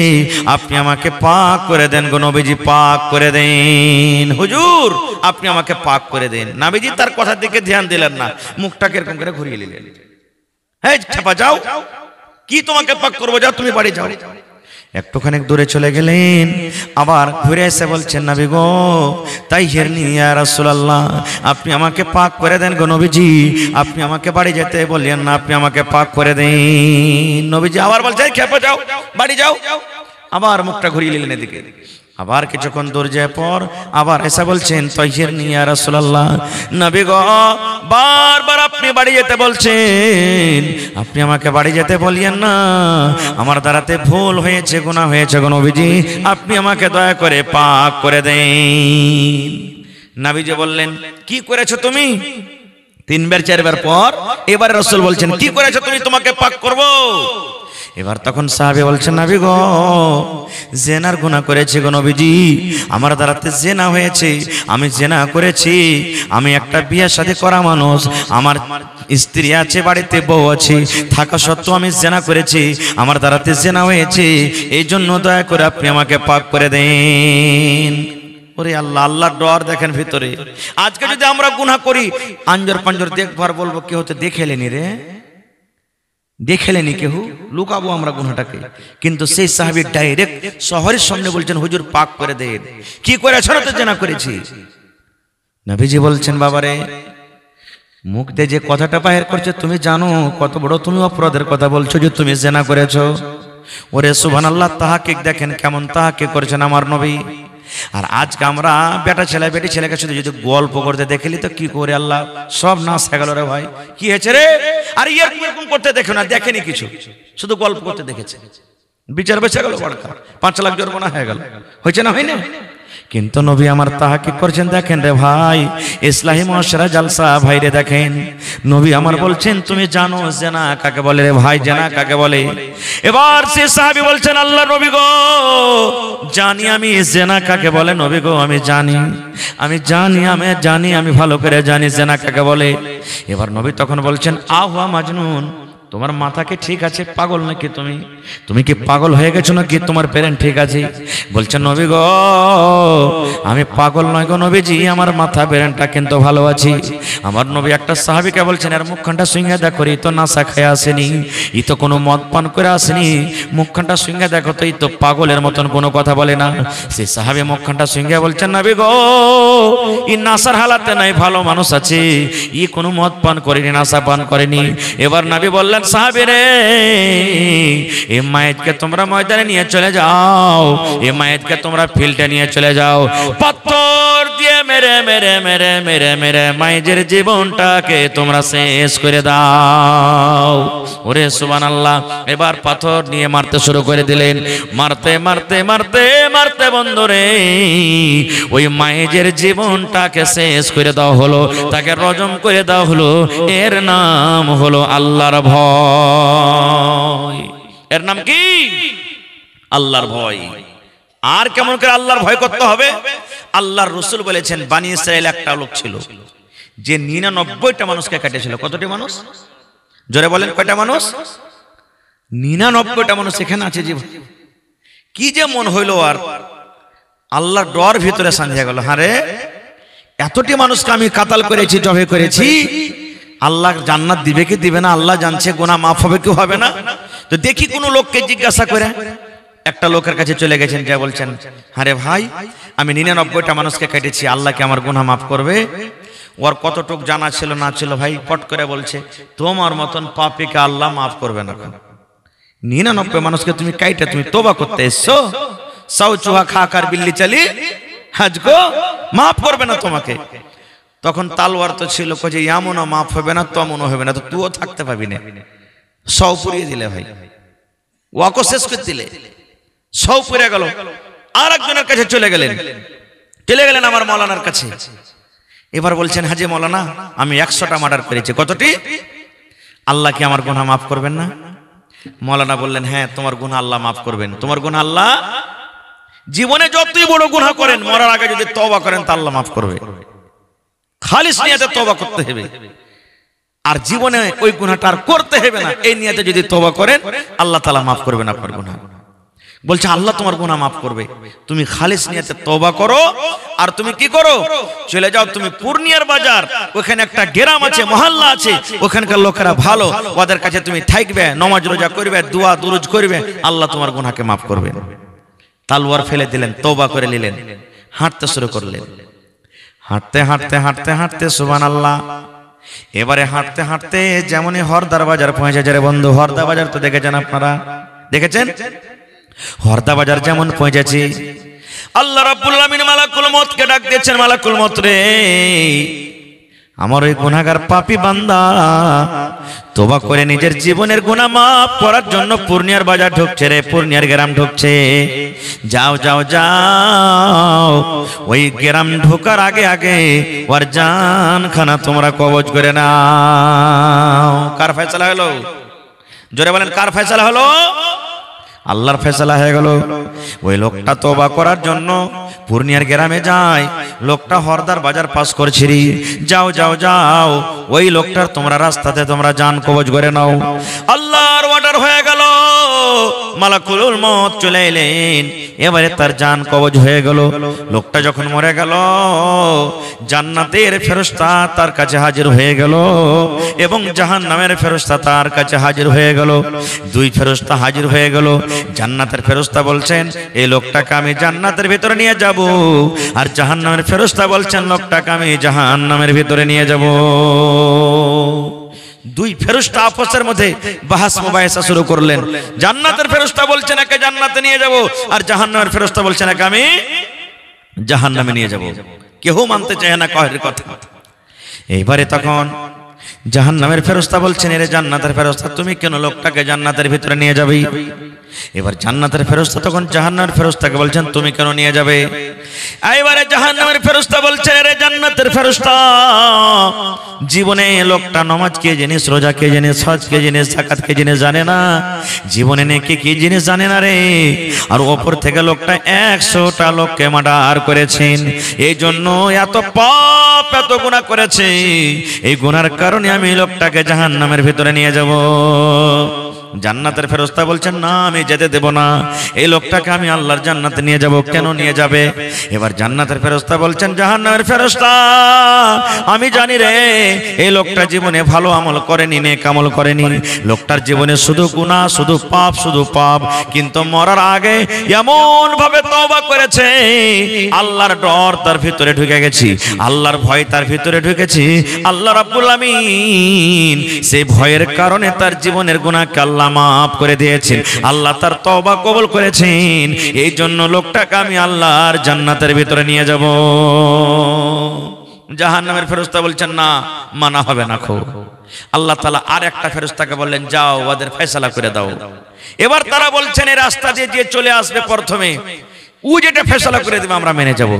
আপনি আমাকে পাক করে দেন গো নবীজি, পাক করে দেন হুজুর, আপনি আমাকে পাক করে দেন। নবীজি তার কথার দিকে ধ্যান দিলেন না, মুখটাকে এরকম করে ঘুরিয়ে নিলেন। হে ছাপা যাও, কি তোমাকে পাক করবো, যাও তুমি বাড়ি যাও। একটুখানি দূরে চলে গেলেন, আবার ঘুরে এসে বলছেন নবী গো তাহিরনি ইয়া রাসূলুল্লাহ, আপনি আমাকে পাক করে দেন গো নবীজি, আপনি আমাকে বাড়ি যেতে বললেন না, আপনি আমাকে পাক করে দেন। নবীজি আবার বলছেন খেপে যাও, বাড়ি যাও। আবার মুখটা ঘুরিয়ে নিলেন এদিকে। আবার কিছুক্ষণ দূর যায় পর আবার এসে বলছেন তাহিরনি ইয়া রাসূলুল্লাহ, নবী গো বারবার আপনি বাড়ি যেতে বলছেন, আপনি আমাকে বাড়ি যেতে বলিয়েন না, আমার দ্বারাতে ভুল হয়েছে, গুনাহ হয়েছে গো নবীজি, আপনি আমাকে দয়া করে পাক করে দেন। নবীজি বললেন কি করেছো তুমি? তিনবার চারবার পর এবারে রাসূল বলছেন কি করেছো তুমি, তোমাকে পাক করব। এবার তখন সাহাবী বলছেন নবী গো জেনার গুনাহ করেছি গো নবীজি, আমার দ্বারাতে জেনা হয়েছে, আমি জেনা করেছি, আমি একটা বিয়ে শাদী করা মানুষ, আমার স্ত্রী আছে, বাড়িতে বউ আছে, থাকা সত্ত্বেও আমি জেনা করেছি, আমার দ্বারাতে জেনা হয়েছে, এই জন্য দয়া করে আপনি আমাকে পাক করে দেন। ওরে আল্লাহ, আল্লাহর ডর দেখেন ভিতরে। আজকে যদি আমরা গুনাহ করি আঞ্জর পাঞ্জর দেখবার বলবো কেউ তো দেখেলেনি রে, দেখেলেনি কেউ, লুকাবো আমরা গুনাহটাকে। কিন্তু সেই সাহাবী ডাইরেক্ট শহরের সামনে বলছেন হুজুর পাক করে দেন। কি করেছো? তো জেনা করেছি। নবীজি বলছেন বাবারে মুখ দিয়ে যে কথাটা বাহির করছে তুমি জানো কত বড় তুমি অপরাধের কথা বলছো যে তুমি জেনা করেছো। ওরে সুবহানাল্লাহ, তাহাকিক দেখেন কেমন তাহাকিক করেছেন আমার নবী। আর আজকে আমরা বেটা ছেলে বেটি ছেলেকে শুধু যদি গল্প করতে দেখলি তো কি করে আল্লাহ সব নাশ হয়ে গেল রে ভাই, কি হয়েছে রে? আর এরকম করতে দেখো না, দেখেনি কিছু, শুধু গল্প করতে দেখেছে, বিচার বেঁচে গেল, 5 লাখ জরিমানা হয়ে গেল, হয়েছে না হয়নি? কিন্তু নবী আমার তাহাকিক করছেন দেখেন রে ভাই, ইসলাহি মুআশশারা জালসা ভাইরে দেখেন, নবী আমার বলছেন তুমি জানো জেনা কাকে বলে রে ভাই, জেনা কাকে বলে? এবার সে সাহাবী বলছেন আল্লাহ নবী গো জানি আমি জেনা কাকে বলে, নবী গো আমি জানি, আমি জানি, আমি জানি, আমি ভালো করে জানি জেনা কাকে বলে। এবার নবী তখন বলছেন আহুয়া মাজনুন,
তোমার মাথা কি ঠিক আছে? পাগল নাকি তুমি? তুমি কি পাগল হয়ে গেছো নাকি? তোমার ব্রেন ঠিক আছে? বলছে নবী গো, আমি পাগল নয় গো নবীজি, আমার মাথা ব্রেনটা কিন্তু ভালো আছে। আমার নবী একটা সাহাবীকে বলছেন, এর মুখখানটা সুইঙ্গা দেখো, এই তো নাশা খেয়ে আসেনি, ই তো কোনো মদ পান করে আসেনি, মুখখানটা সুইঙ্গা দেখো তো, এই তো পাগলের মতন কোনো কথা বলে না। সেই সাহাবী মুখখানটা সুইঙ্গা বলছেন, নবী গো, ই নাশার হালাতে নাই, ভালো মানুষ আছে, ই কোনো মদ পান করেনি, নাশা পান করেনি। এবার নবী বললেন, সাহাবী রে, এই মায়েতকে তোমরা ময়দানে নিয়ে চলে যাও, এই মায়েতকে তোমরা ফিল্ডে নিয়ে চলে যাও, পাথর দিয়ে মেরে মেরে মেরে মেরে মেরে মায়ের জীবনটাকে তোমরা শেষ করে দাও। ওরে সুবহানাল্লাহ। এবার পাথর নিয়ে মারতে শুরু করে দিলেন, মারতে মারতে মারতে মারতে বন্ধুরে ওই মায়ের জীবনটাকে শেষ করে দেওয়া হলো, তাকে রজম করে দেওয়া হলো। এর নাম হলো আল্লাহর ভয়। এর নাম কি? আল্লাহর ভয়। আর কেমন করে আল্লাহর ভয় করতে হবে? আল্লাহর রাসূল বলেছেন, বনি ইসরাইল একটা লোক ছিল যে 99টা মানুষকে কাটেছিল। কতটি মানুষ? জোরে বলেন, কয়টা মানুষ? 99টা মানুষ এখানে আছে। জীবন কি যে মন হইল, আর আল্লাহর ডর ভিতরে সাঞ্জা গেল, হারে এতটি মানুষকে আমি কাতাল করেছি, জবে করেছি, আল্লাহ জান্নাত দিবে কি দিবে না আল্লাহ জানছে, গুনাহ মাফ হবে কি হবে না। তো দেখি কোন লোককে জিজ্ঞাসা করে একটা লোকের কাছে চলে গেছেন, যা বলছেন, আরে ভাই, আমি 99টা মানুষকে কেটেছি, আল্লাহ কি আমার গুনাহ মাফ করবে? ওর কতটুক জানা ছিল না ছিল ভাই, পট করে বলছে, তোমার মতন পাপীকে আল্লাহ মাফ করবে না। 99 মানুষকে তুমি কাইটে তুমি তওবা করতে এসছো, সাউ চুহা খাকার বিল্লি চালি হাজগো, মাফ করবে না তোমাকে। তখন তালওয়ার তো ছিল, যে এমনও মাফ হবে না, তেমনও হবে না, তো তুইও থাকতে পাবি না। সব পুড়িয়ে দিলে ভাই, ওয়াকো শেষ করে দিলে, সব পুড়ে গেল। আর একজনের কাছে চলে গেলেন আমার মৌলানার কাছে। এবার বলছেন, হাজি মৌলানা, আমি 100টা মার্ডার করেছি। কতটি? আল্লাহ কি আমার গুনাহ মাফ করবেন না? মৌলানা বললেন, হ্যাঁ, তোমার গুনাহ আল্লাহ মাফ করবেন। তোমার গুনাহ আল্লাহ, জীবনে যতই বড় গুনাহ করেন, মরার আগে যদি তওবা করেন তা আল্লাহ মাফ করবে। খালিস নিয়তে তওবা করতে হবে, আর জীবনে ওই গুনাহটা আর করতে হবে না, এই নিয়তে যদি তওবা করেন আল্লাহ তাআলা মাফ করবেন আপনার গুনাহ। বলছে, আল্লাহ তোমার গুনাহ মাফ করবে, তুমি খালিস নিয়তে তওবা করো। আর তুমি কি করো? চলে যাও তুমি পূর্ণিয়ার বাজার, ওখানে একটা গ্রাম আছে, মহল্লা আছে, ওখানকার লোকেরা ভালো, ওদের কাছে তুমি থাকবে, নামাজ রোজা করবে, দোয়া দুরুদ করবে, আল্লাহ তোমার গুনাহকে মাফ করবে। তালওয়ার ফেলে দিলেন, তওবা করে নিলেন, হাঁটতে শুরু করলেন। হাঁটতে হাঁটতে হাঁটতে হাঁটতে সুবহানাল্লাহ। এবারে হাঁটতে হাঁটতে যেমনই হরদার বাজার পৌঁছে যায়, বন্ধু হরদা বাজার তো দেখেছেন আপনারা, দেখেছেন? হরদা বাজার যেমন পৌঁছেছি, আল্লাহ রাব্বুল আলামিন মালাকুল মউতকে ডাক দিয়েছেন, মালাকুল মউত রে, আমার ওই গুনাহগার পাপী বান্দা তওবা করে নিজের জীবনের গুনাহ মাফ করার জন্য পূর্ণিয়ার বাজার ঢুকছে রে, পূর্ণিয়ার গ্রাম ঢুকছে। যাও যাও যাও, ওই গ্রাম ঢোকার আগে আগে ওর জানখানা তোমরা কবজ করে নাও। কার ফয়সালা হলো? জোরে বলেন, কার ফয়সালা হলো? আল্লাহর ফয়সালা হয়ে গেল। ওই লোকটা তওবা করার জন্য পূর্ণিয়ার গ্রামে যায়, লোকটা হরদার বাজার পাস করছে। যাও যাও যাও, ওই লোকটার তোমরা রাস্তাতে তোমরা জান কবজ করে নাও। আল্লাহর অর্ডার হয়ে গেল, মালাকুল মউত চলে এলেন, এবারে তার জান কবজ হয়ে গেল। লোকটা যখন মরে গেল, জান্নাতের ফেরেশতা তার কাছে হাজির হয়ে গেল এবং জাহান্নামের ফেরেশতা তার কাছে হাজির হয়ে গেল। দুই ফেরেশতা হাজির হয়ে গেল। জান্নাতের ফেরেশতা বলছেন, এই লোকটাকে আমি জান্নাতের ভিতরে নিয়ে যাব, আর জাহান্নামের ফেরেশতা বলছেন, লোকটাকে আমি জাহান্নামের ভিতরে নিয়ে যাব। দুই ফেরেশতা আপসের মধ্যে বাহাস মুবাহিসা শুরু করলেন। জান্নাতের ফেরেশতা বলছেন একে জান্নাতে নিয়ে যাব, আর জাহান্নামের ফেরেশতা বলছেন একে আমি জাহান্নামে নিয়ে যাব। কেউ মানতে চায় না কাহের কথা। এইবারে তখন জাহান্নামের ফেরেশতা বলছেন, এরে জান্নাতের ফেরেশতা, তুমি কেন লোকটাকে জান্নাতের ভিতরে নিয়ে যাবে?
এবার জান্নাতের ফেরেশতা তখন জাহান্নামের ফেরেশতাকে বলছেন তুমি কেন নিয়ে যাবে? এবারে জাহান্নামের ফেরেশতা বলছে রে জান্নাতের ফেরেশতা, জীবনে লোকটা নামাজ কে জিনিস, রোজা কে জিনিস, হজ কে জিনিস, যাকাত কে জিনিস জানে না, জীবনে নেকি কি জিনিস জানে না রে। আর ওপর থেকে লোকটা 100টা লোককে মার্ডার করেছেন, এই জন্য এত পাপ এত গুনাহ করেছে, এই গুনার কারণে আমি লোকটাকে জাহান্নামের ভিতরে নিয়ে যাব। জান্নাতের ফেরেশতা বলছেন না আমি যেতে দেব না, এই লোকটাকে আমি আল্লাহর জান্নাতে নিয়ে যাব। কেন নিয়ে যাবে? এবার জান্নাতের ফেরেশতা বলছেন জাহান্নামের ফেরেশতা, আমি জানি রে এই লোকটা জীবনে ভালো আমল করেনি, নেক আমল করেনি, লোকটার জীবনে শুধু গুনাহ, শুধু পাপ, শুধু পাপ, কিন্তু মরার আগে এমন ভাবে তওবা করেছে, আল্লাহর ডর তার ভিতরে ঢুকে গেছে, আল্লাহর ভয় তার ভিতরে ঢুকেছে, আল্লাহ রাব্বুল আমিন সেই ভয়ের কারণে তার জীবনের গুনাহকে আল্লাহ মাফ করে দিয়েছেন, আল্লাহ তার তওবা কবুল করেছেন, এই জন্য লোকটাকে আমি আল্লাহর জান্নাতের ভিতরে নিয়ে যাব। জাহান্নামের ফেরেশতা বলছেন না, মানা হবে না খো। আল্লাহ তাআলা আর একটা ফেরেশতাকে বললেন যাও ওদের ফয়সালা করে দাও। এবার তারা বলছেন এই রাস্তা দিয়ে যে চলে আসবে প্রথমে ও যেটা ফয়সালা করে দেবে আমরা মেনে যাব।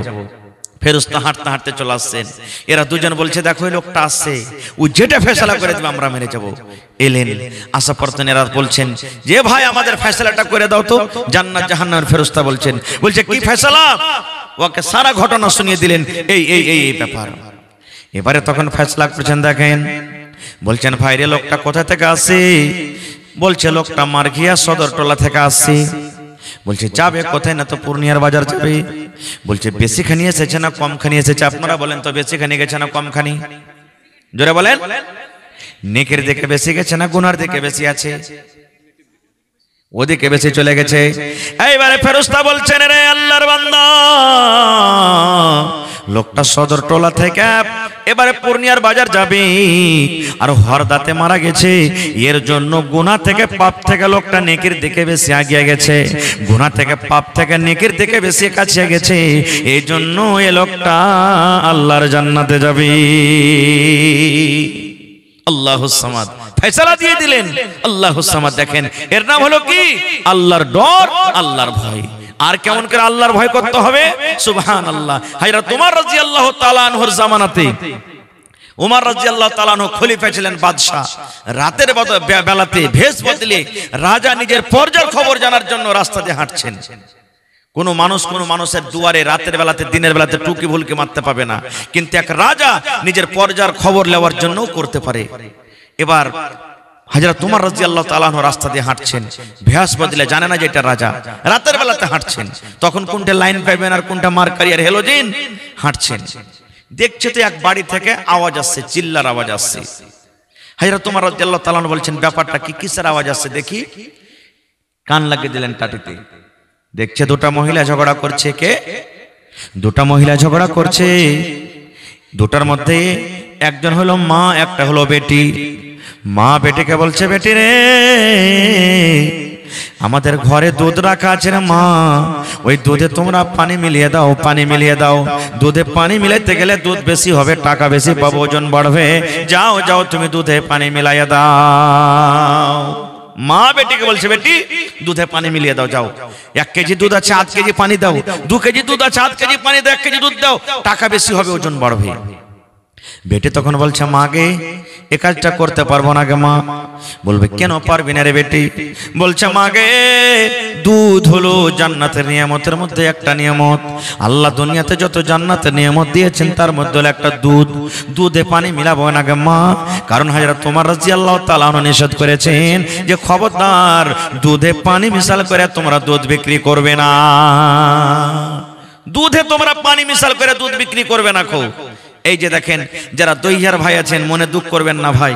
ফেরেশতা হাঁটতে হাঁটতে চলে আসছেন, এরা দুজন বলছে দেখো এই লোকটা আসছে, ও যেটা ফয়সালা করে দেবে আমরা মেনে যাব। এলেন, আসা পরতেন এরা বলছেন যে ভাই আমাদের ফয়সালাটা করে দাও তো। জান্নাত জাহান্নামের ফেরেশতা বলছে কি ফয়সালা? ওকে সারা ঘটনা শুনিয়ে দিলেন, এই এই এই ব্যাপার। এবারে তখন ফয়সালা করছেন, দেখেন বলছেন ভাই রে লোকটা কোথা থেকে আসছে? বলছে লোকটা মার্ঘিয়া সদরটোলা থেকে আসছে। বলছে যাবে কোথায়? না তো পূর্ণিয়ার বাজার যাবে। বলছে বেশি খানি এসেছে না কম খানি এসেছে? আপনারা বলেন তো বেশি খানি গেছে না কম খানি? জোরে বলেন। নেকের দিকে বেশি গেছে না গুনার দিকে বেশি আছে? ওদিকে বেশি চলে গেছে। এইবারে ফেরেশতা বলছেন রে আল্লাহর বান্দা, লোকটা সদরটোলা থেকে এবারে পূর্ণিয়ার বাজার যাবে আর হরদাতে মারা গেছে, এর জন্য গুনাহ থেকে পাপ থেকে লোকটা নেকির দিকে বেশি এগিয়ে গেছে, গুনাহ থেকে পাপ থেকে নেকির দিকে বেশি কাছে গেছে, এই জন্য এই লোকটা আল্লাহর জান্নাতে যাবে। আল্লাহুস সামাদ ফয়সালা দিয়ে দিলেন। আল্লাহুস সামাদ দেখেন এর নাম হলো কি? আল্লাহর ডর, আল্লাহর ভয়। আর কেমন করে আল্লাহর ভয় করতে হবে? সুবহানাল্লাহ। হযরত ওমর রাদিয়াল্লাহু তাআলা আনহুর জামানাতে ওমর রাদিয়াল্লাহু তাআলা আনহু খলিফা ছিলেন, বাদশা। রাতের বেলাতে ভেষ বদলে রাজা নিজের পর্যার খবর জানার জন্য রাস্তা দিয়ে হাঁটছেন। কোন মানুষের দুয়ারে রাতের বেলাতে দিনের বেলাতে টুকি ভুলকে মারতে পাবে না, কিন্তু এক রাজা নিজের পর্যার খবর নেওয়ার জন্য করতে পারে। এবার হযরত ওমর রাদিয়াল্লাহু তাআলা আনহু রাস্তা দিয়ে হাঁটছেন, ভেষ বদলে জানে না যে এটা রাজা, রাতের বেলাতে হাঁটছেন, তখন কোনটা লাইন পাইবেন আর কোনটা মার্কারি আর হেলোজিন হাঁটছেন। দেখছে তো এক বাড়ি থেকে আওয়াজ আসছে, চিল্লার আওয়াজ আসছে। হযরত ওমর রাদিয়াল্লাহু তাআলা আনহু বলছেন ব্যাপারটা কি, কিসের আওয়াজ আসছে দেখি। কান লাগিয়ে দিলেন টাটিতে, দেখছে দুটা মহিলা ঝগড়া করছে। কে? দুটা মহিলা ঝগড়া করছে। দুটার মধ্যে একজন হলো মা, একটা হলো বেটি। মা বেটিকে বলছে বেটি রে আমাদের ঘরে দুধ রাখা আছে রে মা, ওই দুধে তোমরা পানি মিলিয়ে দাও, পানি মিলিয়ে দাও। দুধে পানি মিলাইতে গেলে দুধ বেশি হবে, টাকা বেশি পাবো, ওজন বাড়বে, যাও যাও তুমি দুধে পানি মিলাইয়া দাও। মা বেটিকে বলছে বেটি দুধে পানি মিলিয়ে দাও, যাও। 1 কেজি দুধ আছে 8 কেজি পানি দাও, 2 কেজি দুধ আছে 8 কেজি পানি দাও, 1 কেজি দুধ দাও, টাকা বেশি হবে, ওজন বাড়বে। বেটি তখন বলছে মা গে এ কাজটা করতে পারবো না গে মা। বলবে কেন পারবি না রে বেটি? বলছে মা গে দুধ হলো জান্নাতের নিয়ামতের মধ্যে একটা নিয়ামত। আল্লাহ দুনিয়াতে যত জান্নাতের নিয়ামত দিয়েছেন তার মধ্যে হলো একটা দুধ। দুধে পানি মিলাবো না গে মা, কারণ হযরত ওমর রাদিয়াল্লাহু তাআলা আনহু নিষেধ করেছেন যে খবরদার দুধে পানি মিশাল করে তোমরা দুধ বিক্রি করবে না। দুধে তোমরা পানি মিশাল করে দুধ বিক্রি করবে না। খো এই যে দেখেন যারা দইয়ার ভাই আছেন মনে দুঃখ করবেন না ভাই,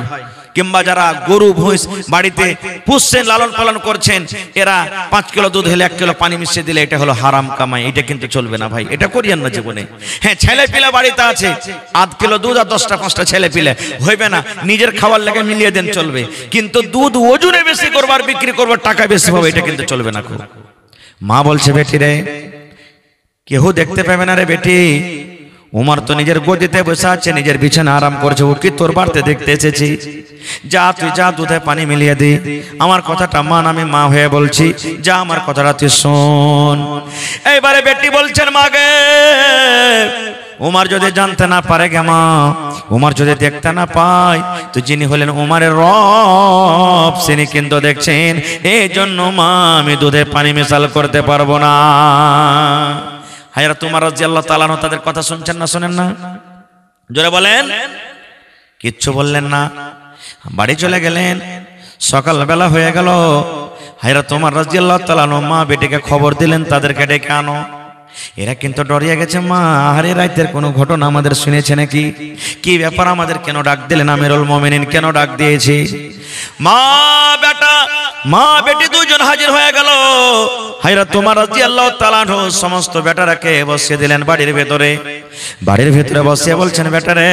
কিংবা যারা গরু ভৈঁস বাড়িতে পুষছেন লালন পালন করছেন, এরা 5 কিলো দুধ হলে 1 কিলো পানি মিশিয়ে দিলে এটা হলো হারাম কামাই, এটা কিন্তু চলবে না ভাই, এটা করিয়েন না জীবনে। হ্যাঁ ছেলে পিলে বাড়িতে আছে 8 কিলো দুধ আর 10টা 5টা ছেলে পিলে হইবে না, নিজের খাবার লাগে মিলিয়ে দেন চলবে, কিন্তু দুধ ওজনে বেশি করবার বিক্রি করবার টাকা বেশি হবে এটা কিন্তু চলবে না। মা বলছে বেটি রে কেউ দেখতে পাবে না রে বেটি, উমর তো নিজের গদিতে বসে আছে, নিজের বিছানা আরাম করছে। ও কি তোর বাড়িতে দেখতে এসেছি? যা তুই যা, দুধে পানি মিলিয়ে দে। আমার কথাটা মান, আমি মা হয়ে বলছি, যা আমার কথাটা তুই শোন। এইবারে বেটি বলছেন, মাগে উমর যদি জানতে না পারে গে মা, উমর যদি দেখতে না পায়, তো যিনি হলেন উমরের রব তিনি কিন্তু দেখছেন, এই জন্য মা আমি দুধে পানি মেশাল করতে পারবো না। হযরত উমর রাদিয়াল্লাহু তাআলা আনহু তাদের কথা শুনছেন না শোনেন না? জোরে বলেন। কিচ্ছু বললেন না, বাড়ি চলে গেলেন। সকালবেলা হয়ে গেল, হযরত উমর রাদিয়াল্লাহু তাআলা আনহু মা বেটিকে খবর দিলেন, তাদেরকে ডেকে আনো। এরা কিন্তু ডরিয়ে গেছে, মা আরে রাতের কোনো ঘটনা আমাদের শুনেছে নাকি? কি ব্যাপার, আমাদের কেন ডাক দিলেন? আমিরুল মুমিনিন কেন ডাক দিয়েছি? মা বেটি দুজন হাজির হয়ে গেল। হযরত উমর রাদিয়াল্লাহু তাআলা আনহু সমস্ত বেটারাকে বসিয়ে দিলেন বাড়ির ভেতরে। বাড়ির ভেতরে বসিয়ে বলছেন, বেটারে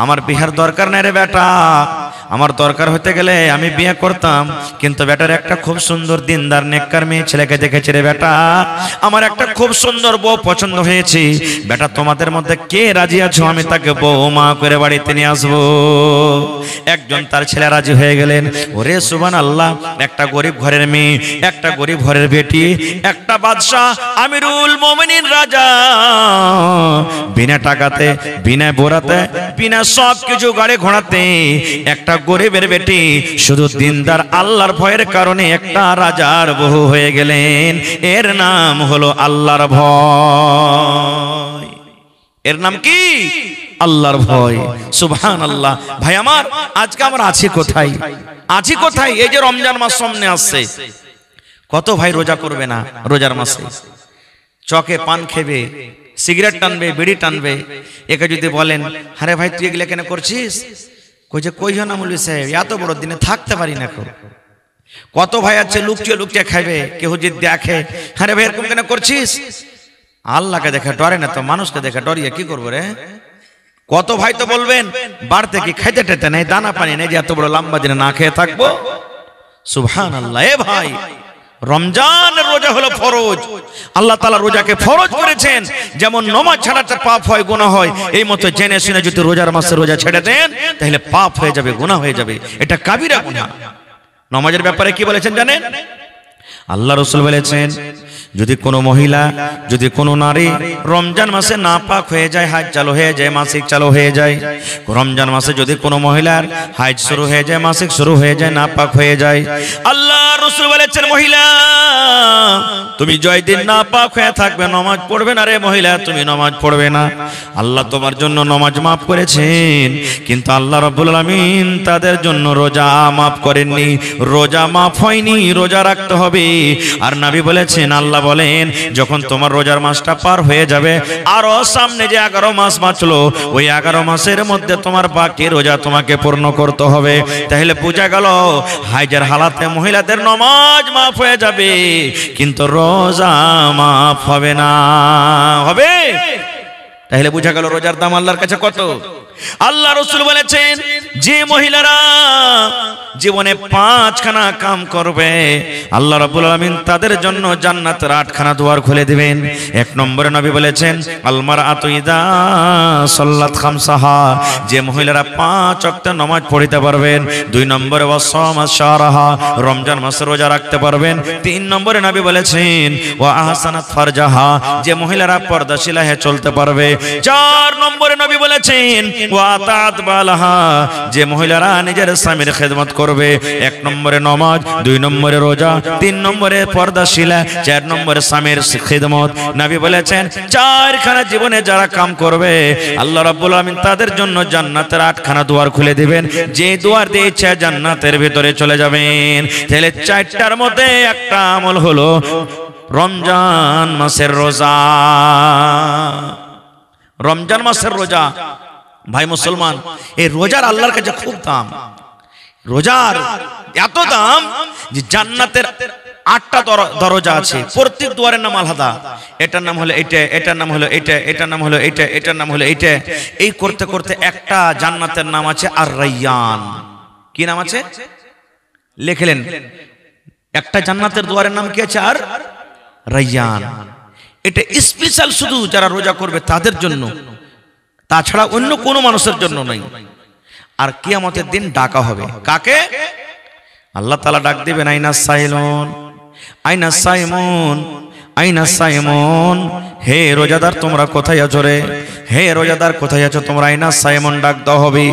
আমার বিয়ের দরকার নাই রে বেটা, আমার দরকার হতে গেলে আমি বিয়ে করতাম, কিন্তু বেটার একটা খুব সুন্দর দিনদার নেককার মেয়ে ছেলেকে দেখেছি রে বেটা, আমার একটা খুব সুন্দর বউ পছন্দ হয়েছে। বেটা তোমাদের মধ্যে কে রাজি আছো আমি তাকে বৌমা করে বাড়িতে নিয়ে আসবো? একজন তার ছেলে রাজি হয়ে গেলেন। ওরে সুবহানাল্লাহ, একটা গরিব ঘরের মেয়ে, একটা গরিব ঘরের বেটি, একটা বাদশাহ আমিরুল মুমিনিন রাজা, বিনা টাকাতে, বিনা বোরাতে, বিনা সব কিছু গাড়ি ঘোড়াতে একটা গরিবের বেটি শুধু দিনদার আল্লাহর ভয়ের কারণে একটা রাজার বউ হয়ে গেলেন। এর নাম হলো আল্লাহর ভয়। এর নাম কি? আল্লাহর ভয়। সুবহানাল্লাহ। ভাই আমার, আজকে আমরা আছি কোথায়? আছি কোথায়? এই যে রমজান মাস সামনে আসছে, কত ভাই রোজা করবে না রোজার মাসে? চকে পান খেবে, সিগারেট টানবে, বিড়ি টানবে। একে যদি বলেন, আরে ভাই তুই এগুলা কেন করছিস? কইছে কইও না মৌলভী সাহেব, এত বড় দিনে থাকতে পারি না। কত ভাই আছে লুকিয়ে লুকিয়ে খাইবে, কেউ যদি দেখে, আরে ভাই এরকম কেন করছিস? আল্লাহকে দেখে ডরে না তো মানুষকে দেখে ডরিয়ে কি করবো রে? কত ভাই তো বলবেন, বাড়িতে কি খাইতে টেতে নেই, দানা পানি নেই, যে এত বড় লম্বা দিনে না খেয়ে থাকবো? সুবহানাল্লাহ। এ ভাই, রমজানের রোজা হলো ফরজ। আল্লাহ তাআলা রোজাকে ফরজ করেছেন। যেমন নামাজ ছাড়াতে পাপ হয়, গুনাহ হয়, এই মতো জেনে শুনে যদি রোজার মাসে রোজা ছেড়ে দেন, তাহলে পাপ হয়ে যাবে, গুনাহ হয়ে যাবে। এটা কাবিরা গুনাহ। নামাজের ব্যাপারে কি বলেছেন জানেন? আল্লাহ রাসূল বলেছেন, যদি কোনো মহিলা, যদি কোনো নারী রমজান মাসে নাপাক হয়ে যায়, হাজ চালু হয়ে যায়, মাসিক চালু হয়ে যায়, রমজান মাসে যদি কোনো মহিলার হাজ শুরু হয়ে যায়, মাসিক শুরু হয়ে যায়, নাপাক হয়ে যায়, আল্লাহ রাসূল বলেছেন, মহিলা তুমি জয় দিন নাপাক হয়ে থাকবে, নামাজ পড়বে না রে মহিলা, তুমি নামাজ পড়বে না। আল্লাহ তোমার জন্য নামাজ মাফ করেছেন, কিন্তু আল্লাহ রাব্বুল আলামিন তাদের জন্য রোজা মাফ করেননি। রোজা মাফ হয়নি, রোজা রাখতে হবে। আর নবী বলেছেন, আল্লাহ বলেন, যখন তোমার রোজার মাসটা পার হয়ে যাবে, আরো সামনে যে 11 মাস বাঁচলো, ওই 11 মাসের মধ্যে তোমার বাকি রোজা তোমাকে পূর্ণ করতে হবে। তাহলে বোঝা গেল, হাইজের হালাতে মহিলাদের নামাজ মাফ হয়ে যাবে, কিন্তু রোজা মাফ হবে না। হবে? তাহলে বোঝা গেল রোজার দাম আল্লাহর কাছে কত। আল্লাহ রাসূল বলেছেন, যে মহিলারা জীবনে 5খানা কাম করবে, আল্লাহ রাব্বুল আলামিন তাদের জন্য জান্নাতের 8খানা দুয়ার খুলে দিবেন। 1 নম্বরে নবী বলেছেন, আল মারআতু ইযা সাল্লাত খামসাহা, যে মহিলারা 5 ওয়াক্ত নামাজ পড়তে পারবেন। 2 নম্বরে ওয়াসামা শাহরাহা, রমজান মাসে রোজা রাখতে পারবেন। 3 নম্বরে নবী বলেছেন, ওয়া আহসানাত ফারজাহা, যে মহিলারা পর্দাশীলা হয়ে চলতে পারবে। 4 নম্বরে নবী বলেছেন, ওয়া তাআত বালাহা, যে মহিলারা নিজের স্বামীর খেদমত করবে। 1 নম্বরে নামাজ, 2 নম্বরে রোজা, 3 নম্বরে পর্দাশীলা, 4 নম্বরে স্বামীর খেদমত। নবী বলেছেন, 4খানা জীবনে যারা কাম করবে, আল্লাহ রাব্বুল আলামিন তাদের জন্য জান্নাতের 8খানা দুয়ার খুলে দিবেন। যে দুয়ার দিয়ে ইচ্ছা জান্নাতের ভিতরে চলে যাবেন। তাহলে 4টার মধ্যে একটা আমল হলো রমজান মাসের রোজা। রমজান মাসের রোজা, ভাই মুসলমান, এই রোজার আল্লাহর কাছে খুব দাম। রোজার এত দাম যে জান্নাতের 8টা দরজা আছে, প্রত্যেক দুয়ারের নাম আলাদা। এটার নাম হলো এটা, এটার নাম হলো এটা, এটার নাম হলো এটা, এটার নাম হলো এটা। এই করতে করতে একটা জান্নাতের নাম আছে আর রায়্যান। কি নাম আছে? লিখলেন, একটা জান্নাতের দুয়ারের নাম কি আছে? আর রায়্যান। এটা স্পেশাল শুধু যারা রোজা করবে তাদের জন্য। তাছাড়া অন্য কোনো মানুষের জন্য নয়। আর কিয়ামতের দিন ডাকা হবে কাকে? আল্লাহ তাআলা ডাক দিবেন, আইনা সাইলুন, আইনা সাইমুন, আইনা সাইমুন, হে রোজাদার তোমরা কোথায় আছো রে? হে রোজাদার কোথায় আছো তোমরা? আইনা সাইমুন ডাক দাও হবে।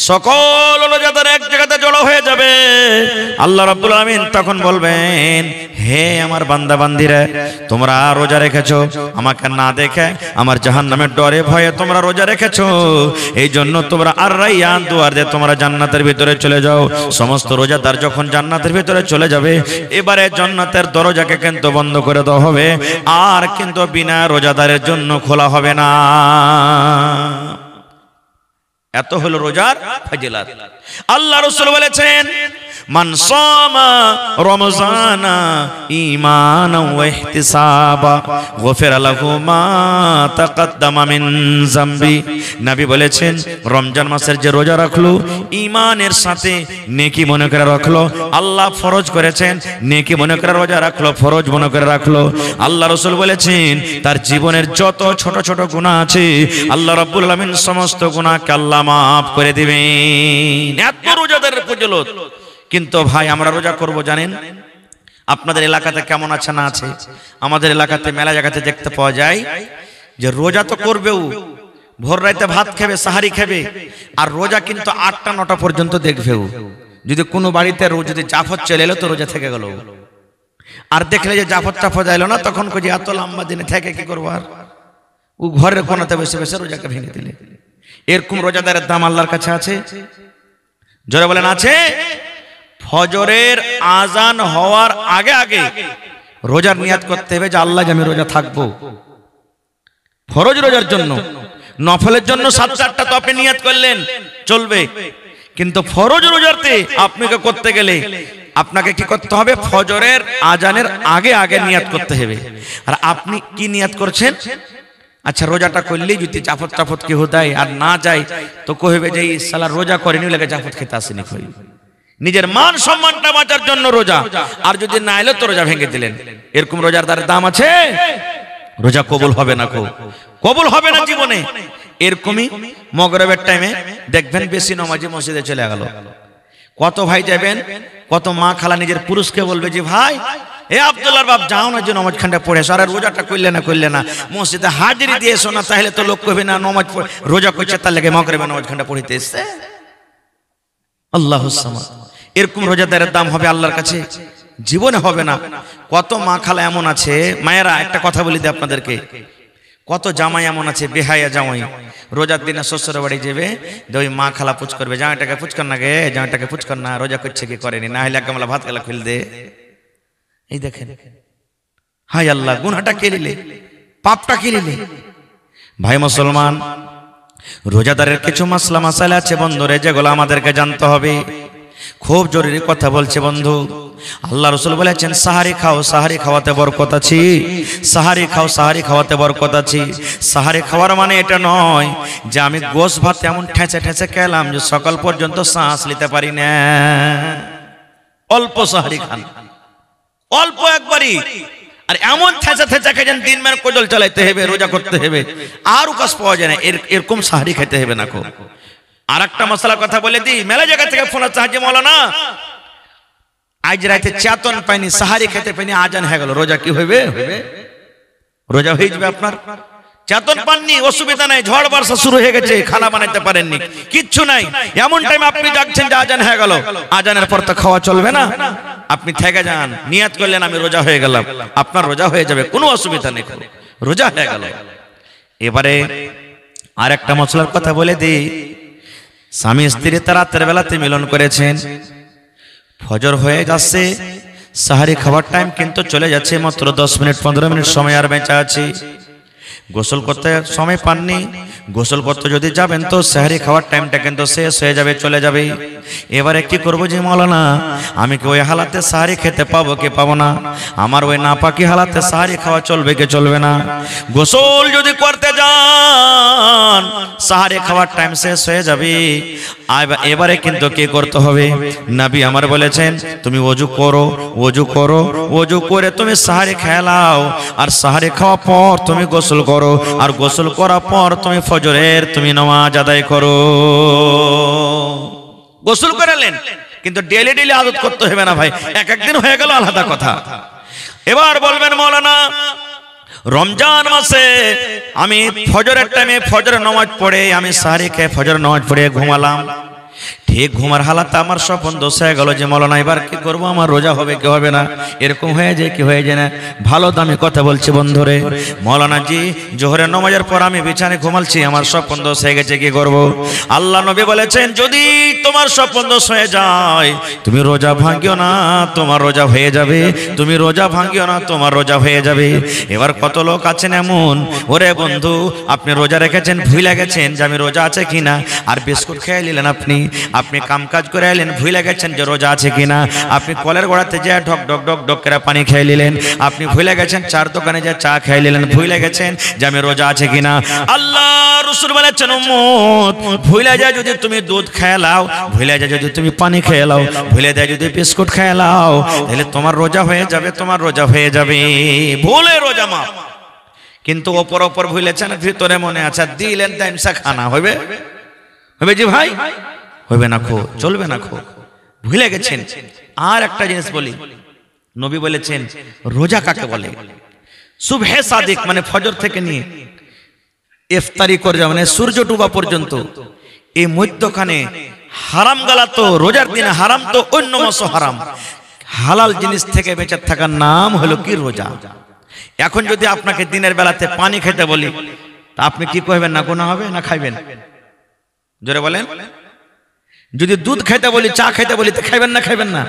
সকল রোজাদার এক জায়গাতে জড়ো হয়ে যাবে। আল্লাহ রাব্বুল আলামিন তখন বলবেন, হে আমার বান্দা বান্দিরা, তোমরা রোজা রেখেছো আমাকে না দেখে, আমার জাহান্নামের ডরে ভয়ে তোমরা রোজা রেখেছো, এই জন্য তোমরা আর রাইয়ান দুয়ার দিয়ে তোমরা জান্নাতের ভিতরে চলে যাও। সমস্ত রোজাদার যখন জান্নাতের ভিতরে চলে যাবে, এবারে জান্নাতের দরজাকে কিন্তু বন্ধ করে দেওয়া হবে, আর কিন্তু বিনা রোজাদারের জন্য খোলা হবে না। এত হলো রোজার ফজিলত। আল্লাহ রাসূল বলেছেন, মান সামা রমজানা ঈমানান ওয়া ইহতিসাবা গফিরা লাহু মা তাকাদ্দামা মিন যামবি। নবী বলেছেন, রমজান মাসের যে রোজা রাখলো ঈমানের সাথে, নেকি মনে করে রাখলো, আল্লাহ ফরজ করেছেন নেকি মনে করে রোজা রাখলো, ফরজ মনে করে রাখলো, আল্লাহ রাসূল বলেছেন তার জীবনের যত ছোট ছোট গুনাহ আছে আল্লাহ রাব্বুল আলামিন সমস্ত গুনাহকে আল্লাহ মাফ করে দিবেন। এত রোজাদারের ফজিলত। কিন্তু ভাই আমরা রোজা করব জানেন? আপনাদের এলাকাতে কেমন আছে না আছে? আমাদের এলাকাতে মেলা জায়গাতে দেখতে পাওয়া যায় যে রোজা তো করবেও, ভোর রাতে ভাত খাবে, সাহারি খাবে, আর রোজা কিন্তু 8টা 9টা পর্যন্ত দেখবেও। যদি কোনো বাড়িতে যদি জাফর চলে এলো তো রোজা থেকে গেল, আর দেখলে যে জাফর টাফর এলো না, তখন যে এত লম্বা দিনে থেকে কি করবো, আর ও ঘরের কোনাতে বসে বসে রোজাকে ভেঙে দিলে। এরকম রোজাদারের দাম আল্লাহর কাছে আছে। জোরে বলেন আছে? ফজরের আজান হওয়ার আগে আগে রোজার নিয়াত করতে হবে যে আল্লাহ আমি রোজা থাকবো। ফরজ রোজার জন্য, নফলের জন্য 7-8টা তো আপনি নিয়াত করলেন চলবে, কিন্তু ফরজ রোজাতে আপনাকে করতে গেলে আপনাকে কি করতে হবে? ফজরের আজানের আগে আগে নিয়াত করতে হবে। আর আপনি কি নিয়াত করছেন? আচ্ছা রোজাটা করলেই যদি জাফত টাফত কেউ দেয় আর না যায় তো কইবে যে এই শালা রোজা করেনি লাগে জাফত খেতে আসেনি। কই নিজের মান সম্মানটা বাঁচার জন্য রোজা, আর যদি না এলো তো রোজা ভেঙে দিলেন। এরকম রোজাদারের দাম আছে? রোজা কবুল হবে না, কবুল হবে না জীবনে। এরকমই মগরিবের টাইমে দেখবেন বেশি নামাজি মসজিদে চলে গেল। কত ভাই যাবেন, কত মা খালা নিজের পুরুষকে বলবে যে ভাই এ আব্দুল্লাহর বাপ যাও না যে নামাজ খানটা পড়ে এসো, আর রোজাটা করলে না মসজিদে হাজিরি দিয়ে এসো না, তাহলে তো লোক কইবে না নামাজ রোজা করছে তার লাগে মগরিবে নামাজ খানটা পড়িতে এসছে। আল্লাহুস সামাদ। এরকম রোজাদারের দাম হবে আল্লাহর কাছে? জীবনে হবে না। কত মা খালা এমন আছে, মায়েরা একটা কথা বলি দিই আপনাদেরকে, কত জামাই এমন আছে বেহায়া জামাই, রোজার দিনে শ্বশুর বাড়ি যাবে, ওই মা খালা পুচ করবে, জামাইটাকে পুচ কর না গে, জামাইটাকে পুচ কর না, রোজা করছে কি করেনি, না হলে গামলা ভাত গালা খুল দে। এই দেখেন, হায় আল্লাহ, গুনাহটা কে নিলে, পাপটা কে নিলে? ভাই মুসলমান, রোজাদারের কিছু মাসলা মাসাইল আছে বন্ধুরে, যেগুলো আমাদেরকে জানতে হবে। খুব জরুরি কথা বলছে বন্ধু। আল্লাহ রাসূল বলেছেন সাহারি খাও, সাহারি খাওয়াতে বরকত আছে। সাহারি খাও, সাহারি খাওয়াতে বরকত আছে। সাহারি খাওয়ার মানে এটা নয় যে আমি গোশ ভাত এমন ঠেঁচে ঠেঁচে খেলাম যে সকাল পর্যন্ত শ্বাস নিতে পারি না। অল্প সাহারি খান, অল্প একবারই, আর এমন ঠেঁচা ঠেঁচা খেয়েছেন দিন মের কোজল চালাইতে হবে, রোজা করতে হবে, আর উকাস পাওয়া যায় না, এরকম সাহারি খেতে হবে না। আর একটা মশলা কথা বলে দিই, মেলা জায়গা থেকে ফোন আসছে, হাজি মাওলানা আজ রাতে চেতন পাইনি, সাহারি খেতে পাইনি, আজান হয়ে গেল, রোজা কি হইবে? রোজা হয়ে যাবে আপনার। চেতন পাননি, অসুবিধা নাই, ঝড় বর্ষা শুরু হয়ে গেছে, খানা বানাইতে পারেননি, কিচ্ছু নাই, এমন টাইম আপনি জাগছেন যে আজান হয়ে গেল, আজানের পর তো খাওয়া চলবে না, আপনি থেকে যান, নিয়াত করলেন আমি রোজা হয়ে গেলাম, আপনার রোজা হয়ে যাবে, কোনো অসুবিধা নেই, রোজা হয়ে গেল। এবারে আর একটা মশলার কথা বলে দিই, স্বামী স্ত্রী তারা রাতের বেলাতে মিলন করেছেন, ফজর হয়ে যাচ্ছে, সাহারি খাবার টাইম কিন্তু চলে যাচ্ছে, মাত্র 10 মিনিট 15 মিনিট সময় আর বেঁচে আছে, গোসল করতে সময় পাননি, গোসল করতে যদি যাবেন তো সাহারি খাওয়ার টাইমটা কিন্তু শেষ হয়ে যাবে, চলে যাবে। এবারে কি করবো যে মাওলানা, আমি কি ওই হালাতে সাহারি খেতে পাবো কি পাবো না? আমার ওই নাপাকি হালাতে সাহারি খাওয়া চলবে কি চলবে না? গোসল যদি করতে যান সাহারি খাওয়ার টাইম শেষ হয়ে যাবে। এবারে কিন্তু কি করতে হবে? নবী আমার বলেছেন তুমি ওযু করো, ওযু করো, ওযু করে তুমি সাহারি খেয়ে নাও, আর সাহারি খাওয়ার পর তুমি গোসল করো। করো, আর গোসল করার পর তুমি ফজরের তুমি নামাজ আদায় করো। গোসল করালেন, কিন্তু ডেলি ডেলি আদত করতে হবে না ভাই, এক একদিন হয়ে গেল আলাদা কথা। এবার বলবেন মৌলানা রমজান মাসে আমি ফজরের টাইমে ফজরের নামাজ পড়ে আমি সাহারি খেয়ে ফজরের নামাজ পড়ে ঘুমালাম, ঠিক ঘুমার হালাতে আমার স্বপ্ন দোষ হয়ে গেল যে মৌলানা এবার কি করবো, আমার রোজা হবে কি হবে না, এরকম হয়ে যায় কি হয়ে যায় না। ভালো দামি কথা বলছি বন্ধুরে, মৌলানা জি জোহরের নামাজের পর আমি বিছানে ঘুমালছি, আমার স্বপ্ন দোষ হয়ে গেছে, কি করব? আল্লাহ নবী বলেছেন যদি তোমার স্বপ্ন দোষ হয়ে যায় তুমি রোজা ভাঙিও না, তোমার রোজা হয়ে যাবে, তুমি রোজা ভাঙিও না, তোমার রোজা হয়ে যাবে। এবার কত লোক আছেন এমন, ওরে বন্ধু আপনি রোজা রেখেছেন, ভুলে গেছেন যে আমি রোজা আছে কিনা, আর বিস্কুট খেয়ে নিলেন, আপনি কাম কাজ করে এলেন, ভুলে গেছেন যে রোজা আছে কিনা, আপনি কলের গোড়াতে যে ঢক ঢক ঢক ঢক করে পানি খেয়ে নিলেন, আপনি ভুলে গেছেন চার দোকানে যে চা খেয়ে নিলেন, ভুলে গেছেন যে আমি রোজা আছে কিনা। আল্লাহ রাসূল বলেছেন উম্মত ভুলে যায় যদি তুমি দুধ খেয়ে লাও, ভুলে যায় যদি তুমি পানি খেয়ে লাও, ভুলে যায় যদি বিস্কুট খেয়ে লাও, তাহলে তোমার রোজা হয়ে যাবে, তোমার রোজা হয়ে যাবে, ভুলে রোজা মাফ। কিন্তু ওপর ওপর ভুলেছেন, ভিতরে মনে আছে দিলেন টাইমসা খানা হবে, হবে জি ভাই, হবে না খো, চলবে না খো, ভুলে গেছেন। আর একটা জিনিস বলি, নবী বলেছেন রোজা কাকে বলে? সুবহে সাদিক মানে ফজর থেকে নিয়ে ইফতারি করে যাওয়া মানে সূর্য ডুবা পর্যন্ত, এই মধ্যখানে হারাম গালা তো রোজার দিনে হারাম, তো অন্য মাসও হারাম, হালাল জিনিস থেকে বেঁচে থাকার নাম হলো কি রোজা। এখন যদি আপনাকে দিনের বেলাতে পানি খেতে বলি তা আপনি কি কইবেন, না গুনাহ হবে না খাইবেন? জোরে বলেন। যদি দুধ খাইতে বলি, চা খাইতে বলি, তো খাইবেন না খাইবেন না?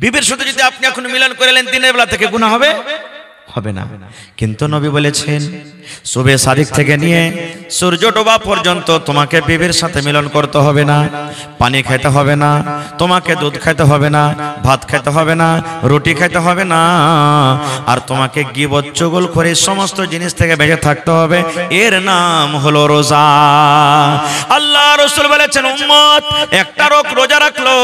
বিবির সাথে যদি আপনি এখন মিলন করে নেন দিনের বেলা থেকে, গুনাহ হবে? হবে না। কিন্তু নবী বলেছেন সুবহে সাদিক থেকে নিয়ে সূর্য ডোবা পর্যন্ত তোমাকে বিবির সাথে মিলন করতে হবে না, পানি খেতে হবে না, তোমাকে দুধ খেতে হবে না, ভাত খেতে হবে না, রুটি খেতে হবে না, আর তোমাকে গীবত চুগল করে সমস্ত জিনিস থেকে বেঁচে থাকতে হবে, এর নাম হলো রোজা। আল্লাহ রাসূল বলেছেন উম্মত একটা লোক রোজা রাখলো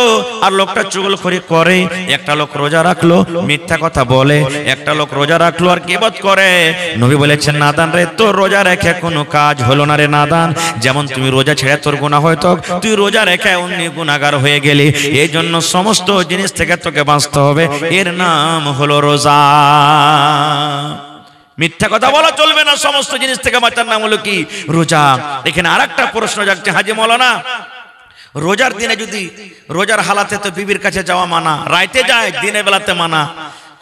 আর লোকটা চুগলখড়ি করে, একটা লোক রোজা রাখলো মিথ্যা কথা বলে, একটা লোক রোজা রাখলো আর গীবত করে। নবী বলেছেন নাদান রে, তোর রোজা রেখে কোনো কাজ হলো না রে নাদান, যেমন তুমি রোজা ছেড়ে তোর গুনাহ হয়তো, তুই রোজা রেখে অন্য গুনাহগার হয়ে গেলি, এই জন্য সমস্ত জিনিস থেকে তোকে বাঁচতে হবে, এর নাম হলো রোজা। মিথ্যা কথা বলা চলবে না, সমস্ত জিনিস থেকে বাঁচার নাম হলো কি? রোজা। এখানে আরেকটা প্রশ্ন জাগছে, হাজী মাওলানা রোজার দিনে যদি রোজার হালাতে তো বিবির কাছে যাওয়া মানা, রাইতে যায় দিনের বেলাতে মানা,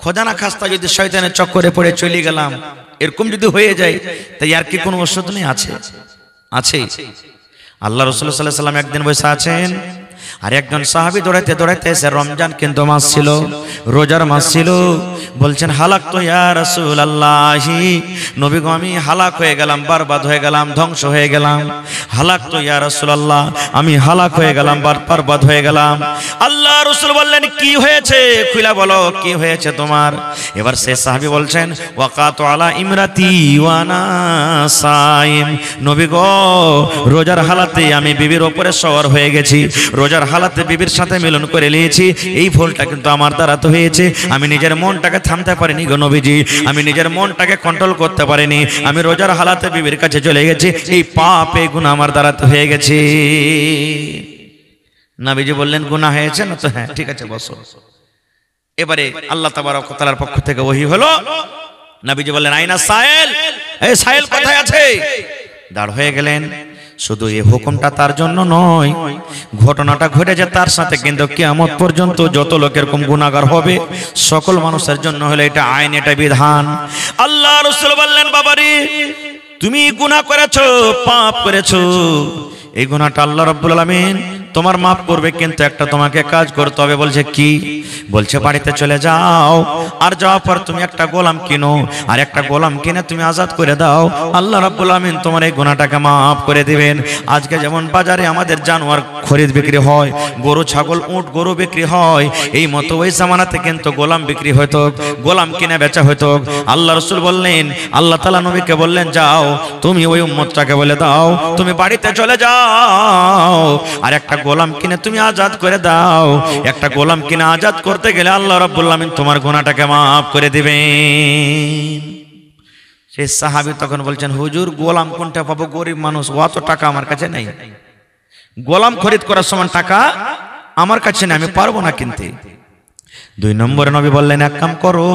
খোদা না খাস্তা যদি শয়তানের চক্করে পড়ে চলে গেলাম, এরকম যদি হয়ে যায় তাই আর কি কোনো ওষুধ নেই? আছে, আছে। আল্লাহ রাসূল সাল্লাল্লাহু আলাইহি ওয়াসাল্লাম একদিন বসে আছেন, আর একজন সাহাবী দৌড়াইতে দৌড়াইতে এসে, রমজান কিন্তু মাস ছিল, রোজার মাস ছিল, বলছেন হালাক তো ইয়া রাসূলুল্লাহ, নবী গো আমি হালাক হয়ে গেলাম, বরবাদ হয়ে গেলাম, ধ্বংস হয়ে গেলাম, হালাক তো ইয়া রাসূলুল্লাহ, আমি হালাক হয়ে গেলাম, বরবাদ হয়ে গেলাম। আল্লাহ রাসূল বললেন কি হয়েছে, খুলে বলো কি হয়েছে তোমার। এবার সেই সাহাবী বলছেন ওয়াকাতু আলা ইমরাতি ওয়া আনা সাইম, নবী গো রোজার হালাতে আমি বিবির উপরে সওয়ার হয়ে গেছি, রোজার হালাতে বিবির সাথে মিলন করে নিয়েছি, এই ভুলটা কিন্তু আমার দ্বারা তো হয়েছে, আমি নিজের মনটাকে থামতে পারিনি গো নবীজি, আমি নিজের মনটাকে কন্ট্রোল করতে পারিনি, আমি রোজার হালাতে বিবির কাছে চলে গেছি, এই পাপ এই গুনাহ আমার দ্বারা তো হয়ে গেছে। নবীজি বললেন গুনাহ হয়েছে না? তো হ্যাঁ, ঠিক আছে বসো। এবারে আল্লাহ তাবারক ওয়া তাআলার পক্ষ থেকে ওহী হলো, নবীজি বললেন আইনা সাইল, এই সাইল কোথায় আছে? দাঁড় হয়ে গেলেন। শুধু এই হুকুমটা তার জন্য নয়, ঘটনাটা ঘটেছে তার সাথে, কিন্তু কিয়ামত পর্যন্ত যত লোক এরকম গুনাহগার হবে সকল মানুষের জন্য হলো এটা আইন, এটা বিধান। আল্লাহ রাসূল বললেন বাবারে তুমি গুনাহ করেছো, পাপ করেছো, এই গুনাহটা আল্লাহ রাব্বুল আলামিন তোমার মাফ করবে, কিন্তু একটা তোমাকে কাজ করতে হবে। বলছে কি? বলছে বাড়িতে চলে যাও, আর যাওয়ার পর তুমি একটা গোলাম কিনো, আর একটা গোলাম কিনে তুমি আজাদ করে দাও, আল্লাহ রাব্বুল আমিন তোমার এই গুনাহটাকে মাফ করে দিবেন। আজকে যেমন বাজারে আমাদের জানোয়ার খরিদ বিক্রি হয়, গরু ছাগল উট গরু বিক্রি হয়, এই মতো ওই জামানাতে কিন্তু গোলাম বিক্রি হতো, গোলাম কিনে বেচা হতো। আল্লাহ রাসূল বললেন, আল্লাহ তাআলা নবীকে বললেন যাও তুমি ওই উম্মতটাকে বলে দাও তুমি বাড়িতে চলে যাও, আর একটা গোলাম কিনে তুমি আজাদ করে দাও। একটা গোলাম কিনে আজাদ করতে গেলে আল্লাহ রাব্বুল আমিন তোমার গুনাহটাকে মাফ করে দিবেন। সেই সাহাবী তখন বলছেন, হুজুর গোলাম কোনটা পাবো, গরিব মানুষ, অত টাকা আমার কাছে নেই, গোলাম খরিদ করার সময় টাকা আমার কাছে নেই, আমি পারবো না কিনতে। 2 নম্বরে নবী বললেন, এক কাম করো,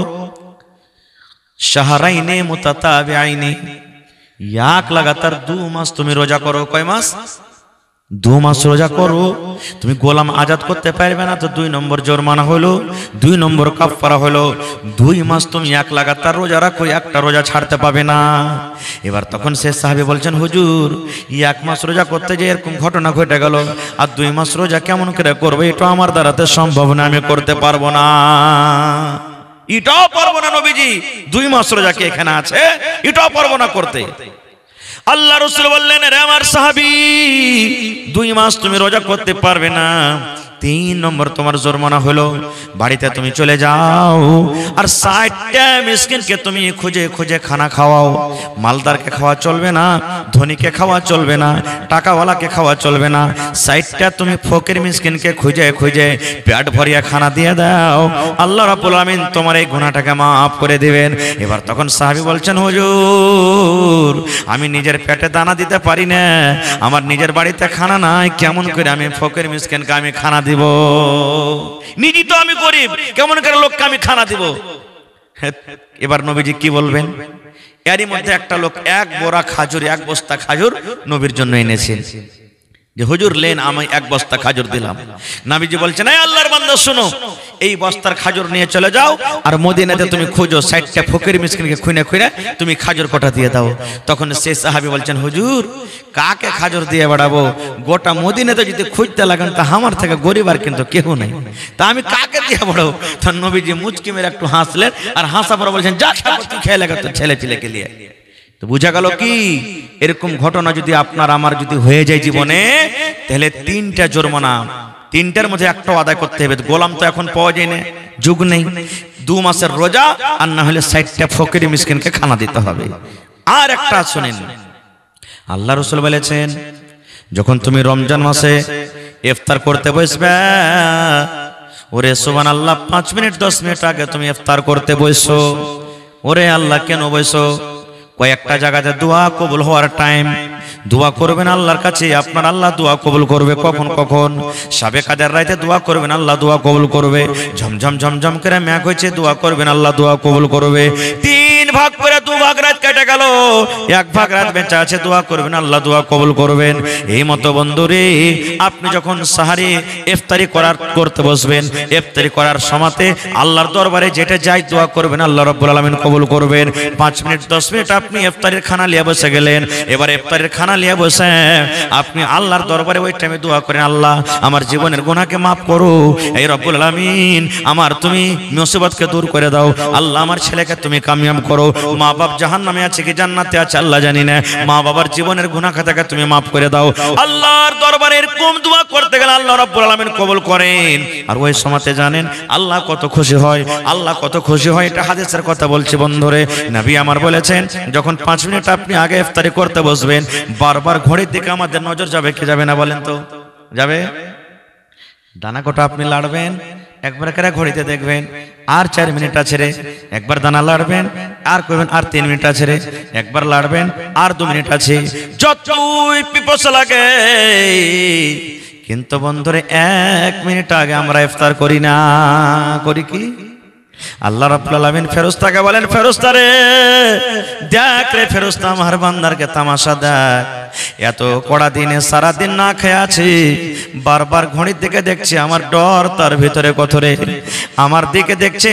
শাহরাইনে মুতাতাবিআইনে, এক লাগাতার 2 মাস তুমি রোজা করো। কয় মাস? 2 মাস রোজা করো। তুমি গোলাম আজাদ করতে পারবে না তো 2 নম্বর জরিমানা হলো, 2 নম্বর কাফারা হলো। 2 মাস তুমি এক লাগাতার রোজা রাখো, একটা রোজা ছাড়তে পাবে না। এবার তখন সে সাহাবী বলছেন, হুজুর 1 মাস রোজা করতে যে এরকম ঘটনা ঘটে গেল, আর 2 মাস রোজা কেমন করে করবো, এটা আমার দ্বারাতে সম্ভব না, আমি করতে পারবো না, এটাও পারবো না নবীজি। 2 মাস রোজা কি এখানে আছে, এটাও পারবো না করতে। আল্লাহ রাসূল বললেন, রে আমার সাহাবী, 2 মাস তুমি রোজা করতে পারবে না, 3 নম্বর তোমার জরিমানা হলো, বাড়িতে তুমি চলে যাও আর 60টা মিসকিনকে তুমি খুঁজে খুঁজে খানা খাওয়াও। মালদারকে খাওয়া চলবে না, ধনীকে খাওয়া চলবে না, টাকাওয়ালাকে খাওয়া চলবে না, 60টা তুমি ফকির মিসকিনকে খুঁজে খুঁজে পেট ভরিয়ে খানা দিয়ে দাও। আল্লাহ রাব্বুল আমিন তোমার এই গুনাহটাকে মাফ করে দিবেন। এবার তখন সাহাবী বলছেন, হুজুর আমি নিজের পেটে দানা দিতে পারি না, আমার নিজের বাড়িতে খানা নাই, কেমন করে আমি ফকির মিসকিনকে আমি খানা দিব, নিজে তো আমি গরিব, কেমন করে লোককে আমি খানা দিব। এবার নবীজি কি বলবেন? এরই মধ্যে একটা লোক 1 বোরা খাজুর, 1 বস্তা খাজুর নবীর জন্য এনেছেন, যে হুজুর লেন, আমি 1 বস্তা খাজুর দিলাম। নবীজি বলছেন, এই আল্লাহর বান্দা শোনো, এই বস্তার খাজুর নিয়ে চলে যাও আর মদিনাতে তুমি খুঁজো 60টা ফকির মিসকিনকে খুঁজে খুঁজে তুমি খাজুর কোটা দিয়ে দাও। তখন সেই সাহাবী বলছেন, হুজুর কাকে খাজুর দিয়ে বেড়াবো, গোটা মদিনাতে যদি খুঁজতে লাগেন তা আমার থেকে গরিব আর কিন্তু কেউ নেই, তা আমি কাকে দিয়ে বেড়াবো? তখন নবীজি মুচকি মেরে একটু হাসলেন, আর হাসা পরে বলছেন, যা তুই খেয়ে লাগা তোর ছেলে ছেলেকে নিয়ে। তো বুঝা গেল কি, এরকম ঘটনা যদি আপনার আমার যদি হয়ে যায় জীবনে, তাহলে 3টা জরিমানা, 3টার মধ্যে একটাও আদায় করতে হবে। গোলাম তো এখন পাওয়া যায় না, যুগ নেই, 2 মাসের রোজা, আর না হলে 60টা ফকির মিসকিনকে খানা দিতে হবে। আর একটা শুনেন, আল্লাহ রাসূল বলেছেন, যখন তুমি রমজান মাসে ইফতার করতে বসবে, ওরে সুবহানাল্লাহ, 5 মিনিট 10 মিনিট আগে তুমি ইফতার করতে বসো। ওরে আল্লাহ কেন বসো? কয়েকটা জায়গাতে দোয়া কবুল হওয়ার টাইম, দোয়া করবেন আল্লাহর কাছে, আপনার আল্লাহ দোয়া কবুল করবে। কখন কখন? সাবে কাদের রাতে দোয়া করবেন, আল্লাহ দোয়া কবুল করবে। ঝমঝম ঝমঝম করে মেঘ হয়েছে, দোয়া করবেন, আল্লাহ দোয়া কবুল করবে। 3 ভাগ করে 2 ভাগ রাত কেটে গেল, 1 ভাগ রাত বেঁচে আছে, দোয়া করবেন, আল্লাহ দোয়া কবুল করবেন। এই মতো বন্ধুরে, আপনি যখন সাহারি ইফতারি করতে বসবেন, ইফতারি করার সময়তে আল্লাহর দরবারে যেটা যাই দোয়া করবেন, আল্লাহ রাব্বুল আলামিন কবুল করবেন। 5 মিনিট 10 মিনিট আপনি ইফতারের খানা নিয়ে বসে গেলেন, এবার ইফতারের খানা নিয়ে বসে আপনি আল্লাহর দরবারে ওই টাইমে দোয়া করেন, আল্লাহ আমার জীবনের গুনাহকে মাফ করো, এই রব্বুল আলামিন আমার তুমি মুসিবতকে দূর করে দাও, আল্লাহ আমার ছেলেকে তুমি কামিয়াব করো, মা বাপ জাহান্নামে আছে কি জান্নাতে আছে আল্লাহ জানি না, মা বাবার জীবনের গুনাহ খাতাকে তুমি মাফ করে দাও। আল্লাহর দরবারে এরকম দোয়া করতে গেলে আল্লাহ রাব্বুল আলামিন কবুল করেন। আর ওই সময়তে জানেন আল্লাহ কত খুশি হয়, আল্লাহ কত খুশি হয়, এটা হাদিসের কথা বলছি বন্ধুরে। নবী আমার বলেছেন, যখন 5 মিনিট আপনি আগে ইফতারি করতে বসবেন, বারবার ঘড়ির দিকে আমাদের নজর যাবে কি যাবে না বলেন তো? যাবে। দানা কটা আপনি লাড়বেন, একবার করে ঘড়িতে দেখবেন আর 4 মিনিট আছে রে, একবার দানা লাড়বেন আর কইবেন আর 3 মিনিট আছে রে, একবার লাড়বেন আর 2 মিনিট আছে, যতই পিপাসা লাগে। কিন্তু বন্ধুরে 1 মিনিট আগে আমরা ইফতার করি না, করি কি? আল্লাহ রাব্বুল আলামিন ফেরেশতাকে বলেন, ফেরেশতা রে দেখ রে ফেরেশতা, আমার বান্দারকে তামাশা দেখ, এত কড়া দিনে সারা দিন না খেয়ে আছি, বারবার ঘড়ির দিকে দেখছে, আমার ডর তার ভিতরে কত রে, আমার দিকে দেখছে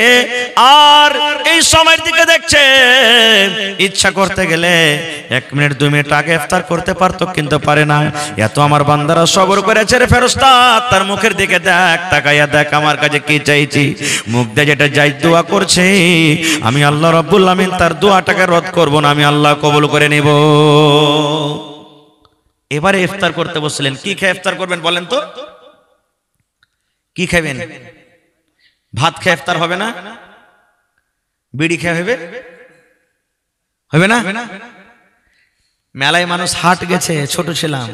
আর এই সময়ের দিকে দেখছে। ইচ্ছা করতে গেলে 1 মিনিট 2 মিনিট আগে ইফতার করতে পারতো, কিন্তু পারে না। এত আমার বান্দারা সবর করেছে রে ফেরেশতা, তার মুখের দিকে দেখ, তাকাইয়া দেখ আমার কাছে কি চাইছি, মুখ দিয়ে যেটা যাই দোয়া করছে, আমি আল্লাহ রাব্বুল আলামিন তার দোয়াটাকে রদ করব না, আমি আল্লাহ কবুল করে নেব। এবারে ইফতার করতে বসলেন, কি খেয়ে ইফতার করবেন বলেন তো? কি খাবেন? ভাত খেয়ে ইফতার হবে না? বিড়ি খেয়ে হবে? হবে না? মেলায় মানুষ হাট গেছে, ছোট ছিলাম,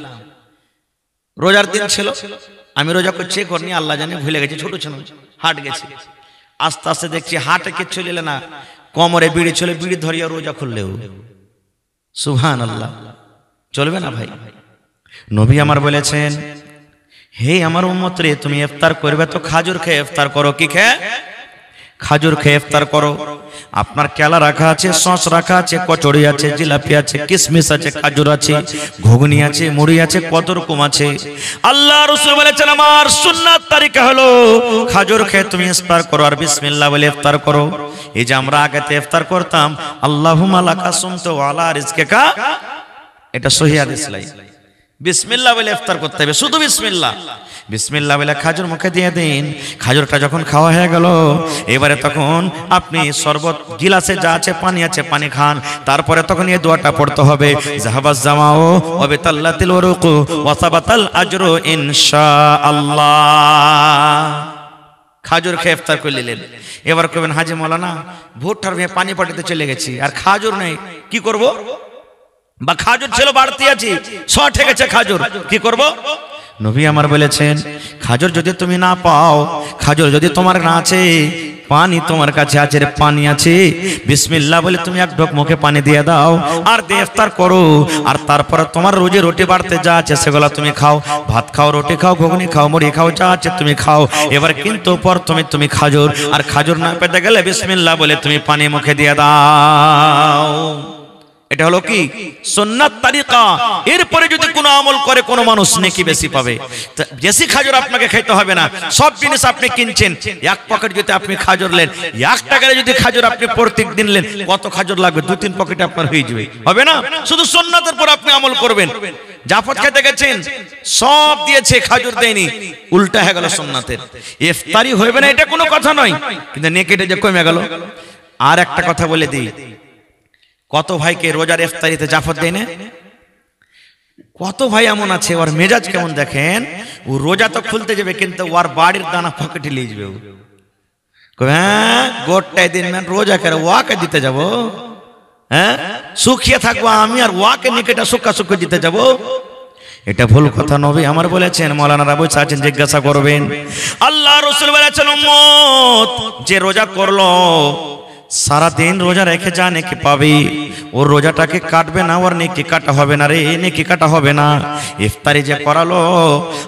রোজার দিন ছিল, আমি রোজা করছি করিনি আল্লাহ জানে, ভুলে গেছি, ছোট ছিল, হাট গেছি। আস্তে আস্তে দেখছি হাটে কিচ্ছু নিলে না, কোমরে বিড়ি ছিল, বিড়ি ধরিয়া রোজা খুললেও সুবহানাল্লাহ, চলবে না ভাই। নবী আমার বলেছেন, হে আমার উম্মত রে, তুমি ইফতার করবে তো খাজুর খেয়ে ইফতার করো। কি খেয়ে? খাজুর খেয়ে ইফতার করো। আপনার কেলা রাখা আছে, সস রাখা আছে, কচুরি আছে, জিলাপি আছে, কিশমিশ আছে, খাজুর আছে, ঘুগনি আছে, মুড়ি আছে, কত রকম আছে। আল্লাহ রাসূল বলেছেন আমার সুন্নাত তরিকা হলো খাজুর খেয়ে তুমি ইফতার করো আর বিসমিল্লাহ বলে ইফতার করো। এই যে আমরা আগেতে ইফতার করতাম আল্লাহুম্মা লাকা সুমতু ওয়া আলা রিজকিকা, এটা সহিহ হাদিস লাই। বিসমিল্লাহ বলে ইফতার করতে হবে, শুধু বিসমিল্লাহ। বিসমিল্লাহ বলে খাজুর মুখে দিয়ে দিন। খাজুরটা যখন খাওয়া হয়ে গেল, এবারে তখন আপনি শরবত গিলাসে যা আছে পানি আছে পানি খান। তারপরে তখন এই দোয়াটা পড়তে হবে, যাহাবাজ জামাও ওয়া বিতাল্লাতিল উরুকু ওয়া সাবাতাল আজরু ইনশাআল্লাহ। খাজুর খেয়ে ইফতার করে নিলেন। এবার কইবেন হাজী মাওলানা ভুট্টার ভেঙে পানি পাঠাতে চলে গেছি আর খাজুর নেই, কি করব? বা খাজুর ছিল বাড়তি আছে, শর্ট হয়ে গেছে খাজুর, কি করব? নবী আমার বলেছেন, খাজুর যদি তুমি না পাও, খাজুর যদি তোমার না আছে, পানি তোমার কাছে আছে, পানি আছে, বিসমিল্লাহ বলে তুমি এক ঢোক মুখে পানি দিয়ে দাও আর দিয়ে ইফতার করো। আর তারপরে তোমার রোজে রুটি বাড়তে যা আছে সেগুলো তুমি খাও, ভাত খাও, রুটি খাও, ঘুগনি খাও, মুড়ি খাও, যা আছে তুমি খাও। এবার কিন্তু প্রথমে তুমি খাজুর, আর খাজুর না পেতে গেলে বিসমিল্লাহ বলে তুমি পানি মুখে দিয়ে দাও। এটা হলো কি সুন্নাত তরিকা। এরপরে যদি কোনো আমল করে কোনো মানুষ নেকি বেশি পাবে। বেশি খাজুর আপনাকে খেতে হবে না, সব জিনিস আপনি কিনছেন, এক পকেট যদি আপনি খাজুর নেন, 1 টাকায় যদি খাজুর আপনি প্রত্যেক দিন নেন, কত খাজুর লাগবে? 2-3 পকেটে আপনার হয়ে যাবে, হবে না? শুধু সুন্নাতের পর আপনি আমল করবেন। জাফর খেতে গেছেন, সব দিয়েছে, খাজুর দেয়নি, উল্টা হয়ে গেল সুন্নাতের। ইফতারি হইবে না এটা কোনো কথা নয়, কিন্তু নেকিটা যে কমে গেল। আর একটা কথা বলে দিই, কত ভাইকে রোজার ইফতারিতে জাফর দেয় না? কত ভাই এমন আছে, ওর মেজাজ কেমন দেখেন, ও রোজা তো খুলতে যাবে কিন্তু ওর বাড়ির দানা পকেটে নিয়ে যাবে। হ্যাঁ গোটাই দিন রোজা করে ওয়াকে দিতে যাব, হ্যাঁ সুখিয়ে থাকবো আমি আর ওয়াকে নিকেটা সুখা সুখ দিতে যাব। এটা ভুল কথা। নবী আমার বলেছেন, মাওলানা রাবু চাচ্ছেন জিজ্ঞাসা করবেন, আল্লাহ রাসূল বলেছেন উম্মত যে রোজা করলো সারা দিন রোজা রেখে যা নেকি পাবে, ওর রোজাটাকে কাটবে না, ওর নেকি কাটা হবে না রে, নেকি কাটা হবে না। ইফতারি যে করালো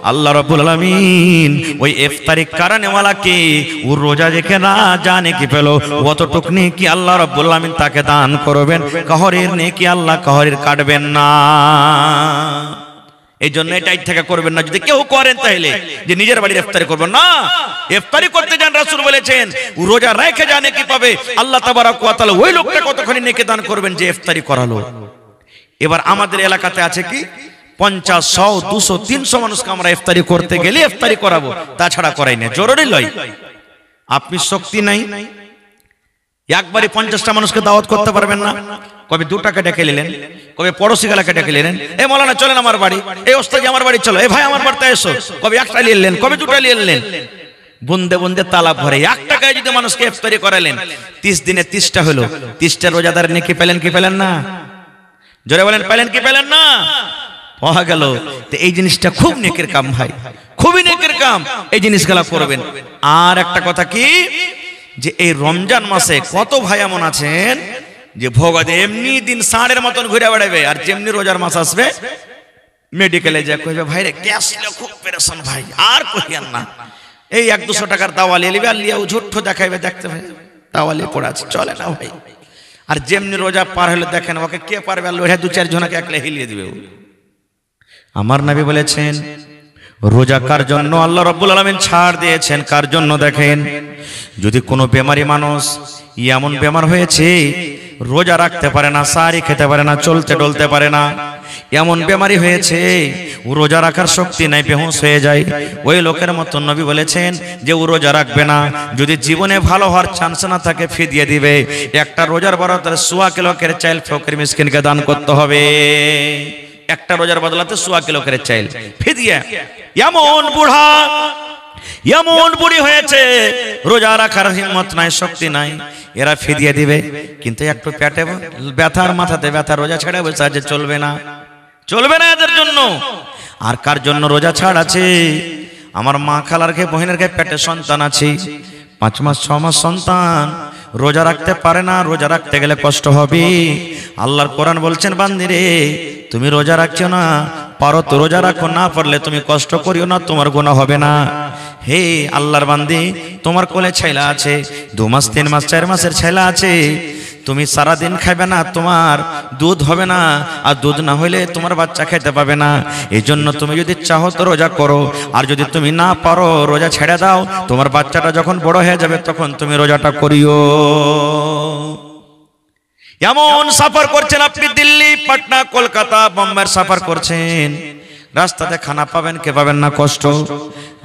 আল্লাহ রাব্বুল আলামিন ওই ইফতারি কারণেওয়ালাকে ওর রোজা রেখে না যা নেকি পেলো, অতটুক নেকি আল্লাহ রাব্বুল আলামিন তাকে দান করবেন। কাহরের নেকি আল্লাহ কাহরের কাটবেন না। এই জন্য এটাই থেকে করবেন না। যদি কেউ করেন তাহলে যে নিজের বাড়ির ইফতারি করবেন না, ইফতারি করতে যান, রাসূল বলেছেন রোজা রেখে যা নেকি পাবে, আল্লাহ তাবারক ওয়া তাআলা ওই লোকটা কতখানি নেকি দান করবেন যে ইফতারি করালো। এবার আমাদের এলাকাতে আছে কি 50, 100, 200, 300 মানুষকে আমরা ইফতারি করতে গেলে ইফতারি করাবো, তাছাড়া করাই না, জরুরি লয়। আপনি শক্তি নাই, একবারে 50টা মানুষকে দাওয়াত করতে পারবেন না। কবে 2 টাকা ডেকে নিলেন, কবে পড়োশি গেলাকে ডেকে নিলেন, এ মাওলানা চলেন আমার বাড়ি, এই ওস্তাদ আমার বাড়ি চলো, এ ভাই আমার বাড়িতে এসো, কবে 1টা নিয়ে এলেন, কবে 2টা নিয়ে এলেন। বুন্দে বুন্দে তালা ভরে 1 টাকায় যদি মানুষকে ইফতারি করালেন, 30 দিনে 30টা হলো, 30টা রোজাদার নেকি পেলেন কি পেলেন না? জোরে বলেন, পেলেন কি পেলেন না? পাওয়া গেল। তো এই জিনিসটা খুব নেকের কাম ভাই, খুবই নেকের কাম, এই জিনিসগুলা করবেন। আর একটা কথা কি, যে এই রমজান মাসে কত ভাই এমন আছেন যে ভোগাতে এমনি দিন ষাঁড়ের মতন ঘুরে বেড়াবে, আর যেমনি রোজার মাস আসবে মেডিকেলে যা কইবে ভাই রে গ্যাস খুব পেরেশান ভাই, আর কইয়ান না, এই 100-200 টাকার দাওয়া নিয়ে নিবে, আর লিয়া ঝুঠ্ঠো দেখাইবে, দেখতে ভাই দাওয়া নিয়ে পড়ে আছে, চলে না ভাই। আর যেমনি রোজা পার হলে দেখেন ওকে কে পারবে, আর লোহা 2-4 জনকে একলা হিলিয়ে দিবে। আমার নবী বলেছেন রোজা কার জন্য আল্লাহ রাব্বুল আলামিন ছাড় দিয়েছেন, কার জন্য দেখেন, যদি কোনো বেমারি মানুষ এমন বেমার হয়েছে রোজা রাখতে পারে না, সারি খেতে পারে না, চলতে ডলতে পারে না, এমন বেমারি হয়েছে ও রোজা রাখার শক্তি নাই, বেহুশ হয়ে যায়, ওই লোকের মতো নবী বলেছেন যে ও রোজা রাখবে না। যদি জীবনে ভালো হওয়ার চান্স না থাকে ফিদিয়া দিবে, একটা রোজার বদলাতে 1.25 কিলো চাইল ফকির মিসকিনকে দান করতে হবে। একটা রোজার বদলাতে 1.25 কিলো চাইল ফিদিয়া। এমন বুড়া এমন বুড়ি হয়েছে রোজা রাখার হিম্মত নাই, শক্তি নাই, এরা ফিদিয়ে দিবে, কিন্তু একটু পেটে ব্যথার মাথাতে ব্যথা, রোজা ছেড়ে বসে আছে, চলবে না, চলবে না এদের জন্য। আর কার জন্য রোজা ছাড় আছে? আমার মা খালার কে বহিনের কে পেটে সন্তান আছে, 5 মাস 6 মাস সন্তান, রোজা রাখতে পারে না, রোজা রাখতে গেলে কষ্ট হবে। আল্লাহর কোরআন বলছেন, বান্দি রে তুমি রোজা রাখছো না, পারো তো রোজা রাখো, না পারলে তুমি কষ্ট করিও না, তোমার গুনাহ হবে না। হে আল্লাহর বান্দি, তোমার কোলে ছেলা আছে, 2 মাস 3 মাস 4 মাসের ছেলা আছে, তুমি সারা দিন খাবে না, তোমার দুধ হবে না, আর দুধ না হইলে তোমার বাচ্চা খেতে পাবে না। এই জন্য তুমি যদি চাহো তো রোজা করো, আর যদি তুমি না পারো রোজা ছেড়ে দাও। তোমার বাচ্চাটা যখন বড় হয়ে যাবে তখন তুমি রোজাটা করিও। এমন সফর করছেন আপনি, দিল্লি, পাটনা, কলকাতা, বোম্বের সফর করছেন, রাস্তাতে খানা পাবেন কে পাবেন না, কষ্ট।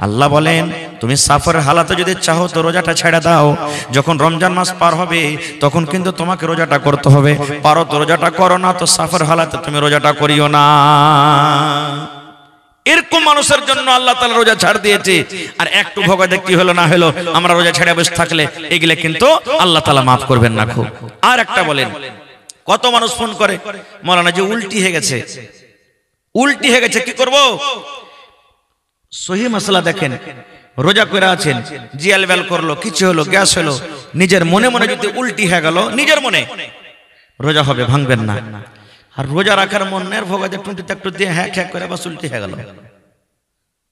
আল্লাহ বলেন তুমি সফরের হালাতে যদি চাহো তো রোজাটা ছেড়ে দাও। যখন রমজান মাস পার হবে তখন কিন্তু তোমাকে রোজাটা করতে হবে। পারো তো রোজাটা করো, না তো সফর হালাতে তুমি রোজাটা করিও না। এরকম মানুষের জন্য আল্লাহ তাআলা রোজা ছাড় দিয়েছে। আর একটু ভোগাতে কি হলো না হলো, আমরা রোজা ছেড়ে বসে থাকলে এগুলো কিন্তু আল্লাহ তাআলা মাফ করবেন না। খুব আর একটা বলেন, কত মানুষ ফোন করে, মাওলানা যে উল্টি হয়ে গেছে, উল্টি হয়ে গেছে, কি করব? সহি মাসলা দেখেন, রোজা করে আছেন, জিয়াল বেল করলো, কিছু হলো, গ্যাস হলো, নিজের মনে মনে যদি উল্টি হয়ে গেল, নিজের মনে, রোজা হবে, ভাঙবেন না। আর রোজা রাখার মনের ভোগাতে টুঁটিতে একটু দিয়ে হ্যাক হ্যাক করে বাস উল্টি হয়ে গেল,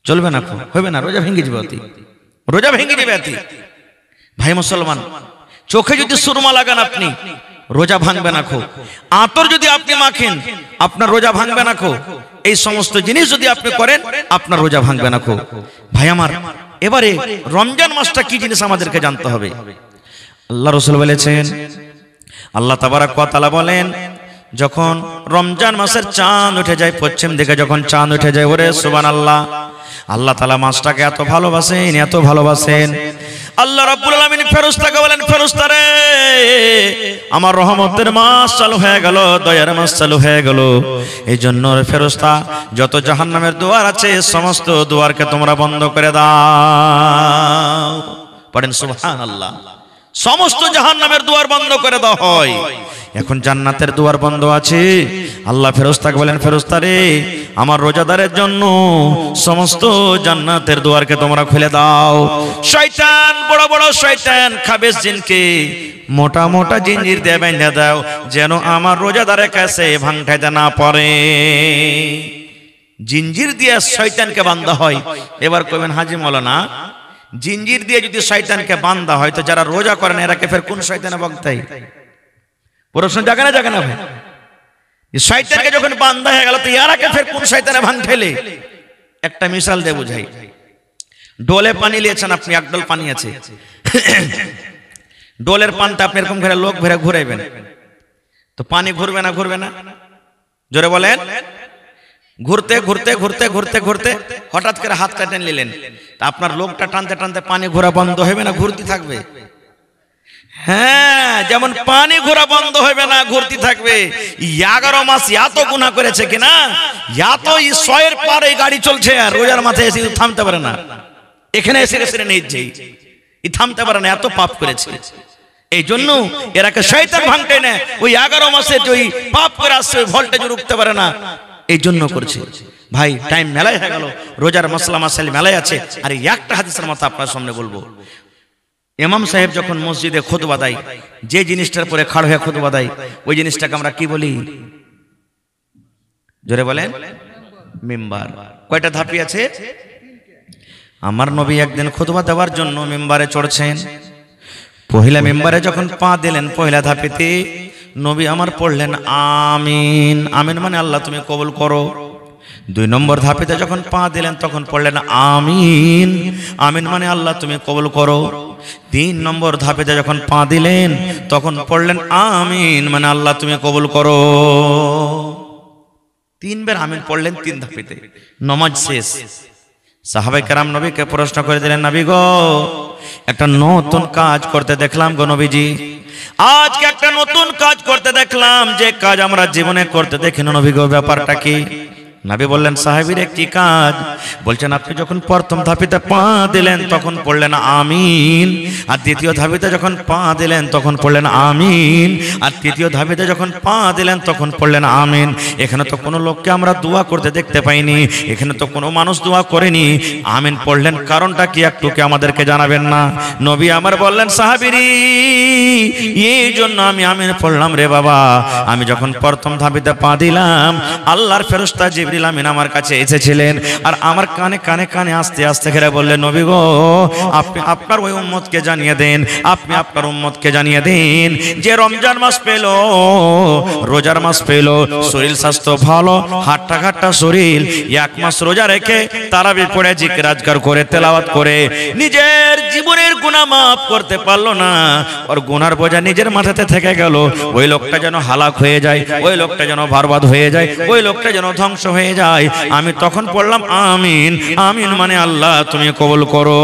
চলবে না, হবে না, রোজা ভেঙে যাবে অতি, রোজা ভেঙে যাবে অতি। ভাই মুসলমান, চোখে যদি সুরমা লাগান আপনি, রোজা ভাঙবে না। খো আতর যদি আপনি মাখেন, আপনার রোজা ভাঙবে না। খো এই সমস্ত জিনিস যদি আপনি করেন, আপনার রোজা ভাঙবে না। খো ভাই আমার, এবারে রমজান মাসটা কি জিনিস আমাদেরকে জানতে হবে। আল্লাহ রাসূল বলেছেন, আল্লাহ তাবারক ওয়া তাআলা বলেন, যখন রমজান মাসের চাঁদ উঠে যায়, পশ্চিম দিকে যখন চাঁদ উঠে যায়, ওরে সুবহানাল্লাহ, আল্লাহ তাআলা মাসটাকে এত ভালোবাসেন, এত ভালোবাসেন। আল্লাহ রাব্বুল আলামিন ফেরেশতাকে বলেন, ফেরেশতারে আমার রহমতের মাস চালু হয়ে গেল, দয়ার মাস চালু হয়ে গেল। এই জন্য ফেরেশতা যত জাহান্নামের দুয়ার আছে সমস্ত দুয়ারকে তোমরা বন্ধ করে দাও। পড়েন সুবহানাল্লাহ। সমস্ত জাহান্নামের দুয়ার বন্ধ করে দেওয়া হয়। এখন জান্নাতের দুয়ার বন্ধ আছে। আল্লাহ ফেরেশতাকে বলেন, ফেরেশতারে আমার রোজাদারের জন্য সমস্ত জান্নাতের দুয়ারকে তোমরা খুলে দাও। শয়তান, বড় বড় শয়তান, খাবেশ জিনকে মোটা মোটা জিঞ্জির দিয়ে বেঁধে দাও, যেন আমার রোজাদারের কাছে ভাঙঠাইতে না পারে। জিঞ্জির দিয়ে শয়তানকে বাঁধা হয়। এবার কইবেন, হাজী মাওলানা, জিঞ্জির দিয়ে যদি শয়তানকে বাঁধা হয় তো যারা রোজা করেন এরাকে ফের কোন শয়তানে বাঁধতাই? প্রশ্ন জাগে না, জাগে না ভাই? শয়তানকে যখন বাঁধা হয়ে গেল তো এরাকে ফের কোন শয়তানে ভাঙঠাইলে? একটা মিসাল দিয়ে বুঝাই। ডোলে পানি নিয়েছেন আপনি, এক ডোল পানি আছে, ডোলের পানটা আপনি এরকম ঘুরে লোক ঘুরে ঘুরাইবেন তো পানি ঘুরবে না, ঘুরবে না? জোরে বলেন। ঘুরতে ঘুরতে ঘুরতে ঘুরতে ঘুরতে হঠাৎ করে হাতটা টেনে নিলেন, আপনার লোকটা টানতে টানতে পানি ঘোরা বন্ধ হবে না, ঘুরতে থাকবে? হ্যাঁ, যেমন পানি ঘোরা বন্ধ হবে না, ঘুরতে থাকবে। 11 মাস এত গুনাহ করেছে কিনা, এত 100 পারে গাড়ি চলছে, আর রোজার মাথায় এসে থামতে পারে না, এখানে এসে এসে নিচ্ছে, থামতে পারে না, এত পাপ করেছে। এই জন্য এরাকে শয়তান ভাঙতে না, ওই 11 মাসে ওই পাপ করে আসছে, ওই ভোল্টেজ রুখতে পারে না, এই জন্য করছে। ভাই টাইম মেলাই হয়ে গেল, রোজার মশলা মাসাইল মেলাই আছে। আর একটা হাদিসের মতো আপনার সামনে বলবো, ইমাম সাহেব যখন মসজিদে খুতবা দেয়, যে জিনিসটার পরে খাড় হয়ে খুতবা দেয়, ওই জিনিসটাকে আমরা কি বলি? জোরে বলেন। মিম্বার। কয়টা ধাপি আছে? আমার নবী একদিন খুতবা দেওয়ার জন্য মিম্বারে চড়ছেন। পহিলা মিম্বারে যখন পা দিলেন, পহিলা ধাপিতে নবী আমার পড়লেন আমিন। আমিন মানে আল্লাহ তুমি কবুল করো। 2 নম্বর ধাপিতে যখন পা দিলেন তখন পড়লেন আমিন। আমিন মানে আল্লাহ তুমি কবুল করো। 3 নম্বর ধাপিতে যখন পা দিলেন তখন পড়লেন আমিন মানে আল্লাহ তুমি কবুল করো। 3 বার আমিন পড়লেন 3 ধাপিতে। নামাজ শেষ। সাহাবায়ে কেরাম নবীকে প্রশ্ন করে দিলেন, নবী গো, একটা নতুন কাজ করতে দেখলাম গো নবীজি, আজকে একটা নতুন কাজ করতে দেখলাম, যে কাজ আমরা জীবনে করতে দেখিনি নবী গো, ব্যাপারটা কি? নবী বললেন সাহাবীর একটি কাজ, বলছেন আপনি যখন প্রথম ধাপিতে পা দিলেন তখন পড়লেন আমিন, আর দ্বিতীয় ধাপিতে যখন পা দিলেন তখন পড়লেন আমিন, আর তৃতীয় ধাপিতে যখন পা দিলেন তখন পড়লেন আমিন। এখানে তো কোনো লোককে আমরা দোয়া করতে দেখতে পাইনি, এখানে তো কোনো মানুষ দোয়া করেনি, আমিন পড়লেন কারণটা কি একটু কি আমাদেরকে জানাবেন না? নবী আমার বললেন সাহাবীরি এই জন্য আমি আমিন পড়লাম রে বাবা, আমি যখন প্রথম ধাপিতে পা দিলাম আল্লাহর ফেরেশতা জিবরিল আমিন আমার কাছে এসেছিলেন, আর আমার কানে কানে কানে আস্তে আস্তে করে বললেন নবী গো আপনি আপনার ওই উম্মতকে জানিয়ে দেন, আপনি আপনার উম্মতকে জানিয়ে দেন যে রমজান মাস পেল, রোজার মাস পেল, শরীর স্বাস্থ্য ভালো, হাট্টা ঘাট্টা শরীর, এক মাস রোজা রেখে তারাবি পড়ে জিকির আজকার করে তেলাওয়াত করে নিজের জীবনের গুনাহ মাফ করতে পারলো না, আর গুনার বোঝা নিজের মাথাতে থেকে গেল, ওই লোকটা যেন হালাক হয়ে যায়, ওই লোকটা যেন বরবাদ হয়ে যায়, ওই লোকটা যেন ধ্বংস হয়ে যায়। আমি তখন পড়লাম আমিন, আমিন মানে আল্লাহ তুমি কবুল করো।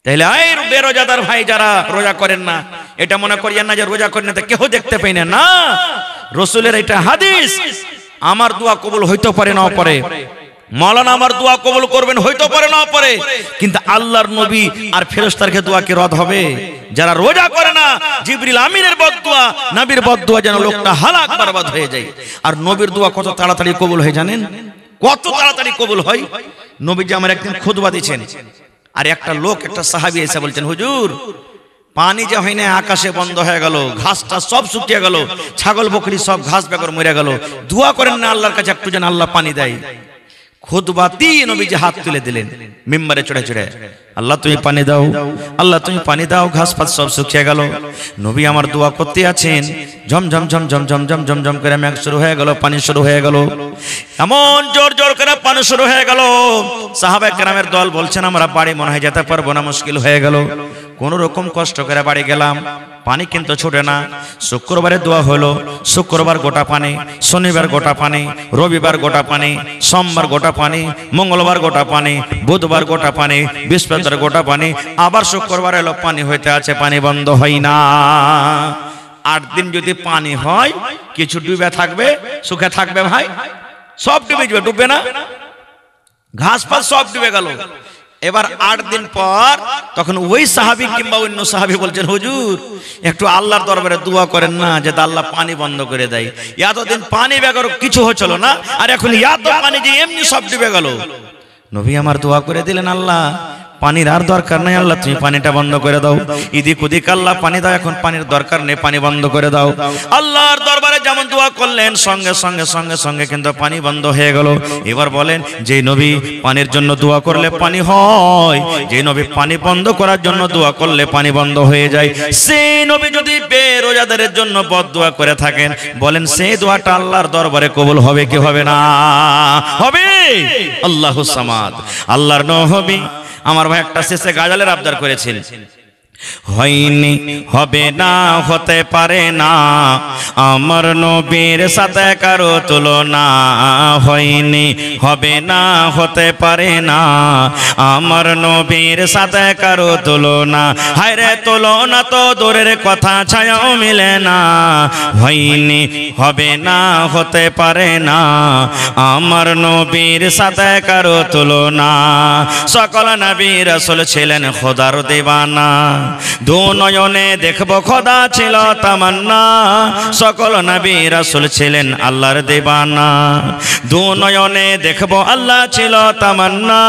তাহলে আয় বেরোজাদার ভাই যারা রোজা করেন না, এটা মনে করিয়েন না যে রোজা করেন না কেউ দেখতে পাই না, না, রাসূলের এটা হাদিস। আমার দোয়া কবুল হইতে পারে না পারে, মাওলানা আমার দোয়া কবুল করবেন হইতে পারে না পারে, কিন্তু আল্লাহর নবী আর ফেরেশতারকে দোয়া কি রদ হবে? যারা রোজা করে না জিবরিল আমিনের বদদোয়া, নবীর বদদোয়া যেন লোকটা হালাক বরবাদ হয়ে যায়। আর নবীর দোয়া কত তাড়াতাড়ি কবুল হয় জানেন? কত তাড়াতাড়ি কবুল হয়। নবীজি আমার একদিন খুতবা দিয়েছেন, আর একটা লোক একটা সাহাবী এসে বলছেন হুজুর পানি যে হয় না আকাশে বন্ধ হয়ে গেল, ঘাসটা সব শুকিয়ে গেল, ছাগল বকরি সব ঘাস বেগর মরে গেল, দোয়া করেন না আল্লাহর কাছে একটু যেন আল্লাহ পানি দেয়। খুতবাতি নবীজি হাত তুলে দিলেন মিম্বরে চড়ে চড়ে, আল্লাহ তুমি পানি দাও, আল্লাহ তুমি পানি দাও, ঘাস পাত সব শুকিয়ে গেল। নবী আমার দোয়া করতে আছেন, ঝমঝম ঝমঝম ঝমঝম ঝমঝম করে মেঘ শুরু হয়ে গেল, পানি শুরু হয়ে গেল, এমন জোর জোর করে পানি শুরু হয়ে গেল। সাহাবায়ে কেরামের দল বলছেন আমরা বাড়ি মনে হয় যেতে পারবো না, মুশকিল হয়ে গেল। কোন রকম কষ্ট করে বাড়ি গেলাম, পানি কিন্তু ছুটে না। শুক্রবারে দোয়া হলো, শুক্রবার গোটা পানি, শনিবার গোটা পানি, রবিবার গোটা পানি, সোমবার গোটা পানি, মঙ্গলবার গোটা পানি, বুধবার গোটা পানি, বৃহস্পতিবার গোটা পানি, আবার শুক্রবার এলো পানি হইতে আছে, পানি বন্ধ হয় না। 8 দিন যদি পানি হয় কিছু ডুবে থাকবে, সুখে থাকবে ভাই? সব ডুবে যাবে, ডুববে না? ঘাস পাত সব ডুবে গেল। এবার 8 দিন পর তখন ওই সাহাবী কিংবা অন্য সাহাবী বলছেন হুজুর একটু আল্লাহর দরবারে দোয়া করেন না যে আল্লাহ পানি বন্ধ করে দেয়, এতদিন পানি বেগর কিছু হচ্ছিল না, আর এখন এত পানি যে এমনি সব ডুবে গেল। নবী আমার দোয়া করে দিলেন আল্লাহ পানির আর দরকার নাই, আল্লাহ তুমি পানিটা বন্ধ করে দাও। ইদিক উদিক আল্লাহ পানি দাও, এখন পানির দরকার নেই, পানি বন্ধ করে দাও। আল্লাহর দরবারে যেমন দোয়া করলেন সঙ্গে সঙ্গে সঙ্গে সঙ্গে কিন্তু পানি বন্ধ হয়ে গেল। এবার বলেন যে নবী পানির জন্য দোয়া করলে পানি হয়, যে নবী পানি বন্ধ করার জন্য দোয়া করলে পানি বন্ধ হয়ে যায়, সেই নবী যদি বেরোজাদারের জন্য বদদোয়া করে থাকেন, বলেন সেই দোয়াটা আল্লাহর দরবারে কবুল হবে কি হবে না? হবে। আল্লাহুস সামাদ, আল্লাহর নবী আমার ভাই একটা শেষে গাজালের আবদার করেছেন, হয়নি হবে না হতে পারে না আমার নবীর সাথে কারো তুলনা, হয়নি হবে না হতে পারে না আমার নবীর সাথে কারো তুলনা, হায়রে তুলনা তো দূরের কথা ছায়াও মিলে না, হয়নি হবে না হতে পারে না আমার নবীর সাথে কারো তুলনা। সকল নবী রাসূল ছিলেন খোদার দিওয়ানা, দু নয়নে দেখবো খোদা ছিল তামান্না, সকল নবী রাসূল ছিলেন আল্লাহর দিওয়ানা, দু নয়নে দেখবো আল্লাহ ছিল তামান্না।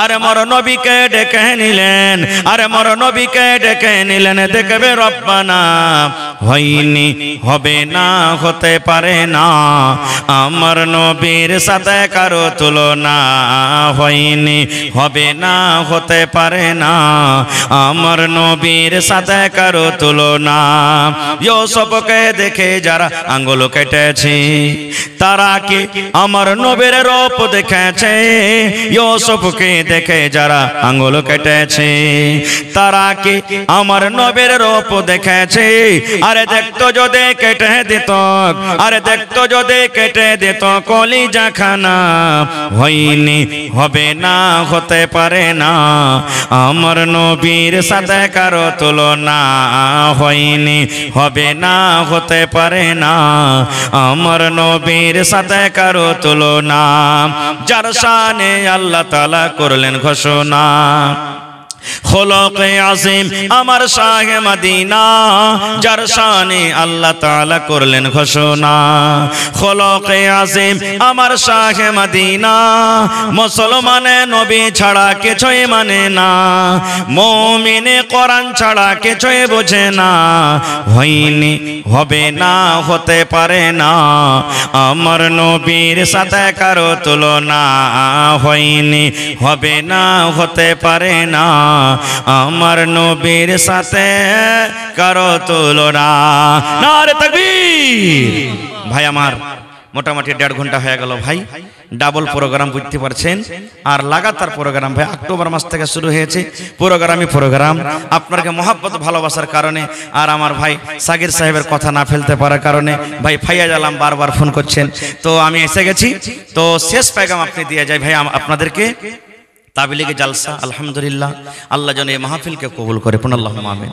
আরে মোর নবীকে ডেকে নিলেন, আরে মোর নবীকে ডেকে নিলেন দেখবে রব্বানা, হয়নি হবে না হতে পারে না আমার নবীর সাথে কারো তুলনা, হয়নি হবে না হতে পারে না আমার নবীর সাথে কারো তুলনা। ইউসুফকে দেখে যারা আঙ্গুল কেটেছে তারা কি আমার নবীর রূপ দেখেছে, ইউসুফকে দেখে যারা আঙ্গুল কেটেছে তারা কি আমার নবীর রূপ দেখেছে, আরে দেখতো যদি কেটে দিত, আরে দেখতো যদি কেটে দিত কলিজা খানা, হয়নি হবে না হতে পারে না আমার নবীর সাথে কারো তুলনা, হয়নি হবে না হতে পারে না আমার নবীর সাথে কারো তুলনা। যার শানে আল্লাহ তাআলা করলেন ঘোষণা, খোলকে আজিম আমার শাহে মদিনা, যার শানে আল্লাহ তাআলা করলেন ঘোষণা। খোলকে আজিম আমার শাহে মদিনা, মুসলমানে নবী ছাড়া কিছুই মানে না, মুমিনে কোরআন ছাড়া কিছুই বোঝে না, হয়নি হবে না হতে পারে না আমার নবীর সাথে কারো তুলনা, হয়নি হবে না হতে পারে না আমার নবীর সাথে কারো তুলনা। নারে তাকবীর। ভাই আমার মোটামুটি 1.5 ঘন্টা হয়ে গেল ভাই, ডাবল প্রোগ্রাম বুঝতে পারছেন, আর লাগাতার প্রোগ্রাম ভাই, অক্টোবর মাস থেকে শুরু হয়েছে প্রোগ্রামই প্রোগ্রাম। আপনাকে মহাব্বত ভালোবাসার কারণে আর আমার ভাই সাগির সাহেবের কথা না ফেলতে পারার কারণে ভাই ফাইয়াজ আলম বারবার ফোন করছেন, তো আমি এসে গেছি। তো শেষ পেগাম আপনি দিয়ে যায় ভাই আপনাদেরকে, তাবলীগে জালসা আলহামদুলিল্লাহ, আল্লাহ যেন এই মাহফিলকে কবুল করে, আল্লাহুম্মা আমিন।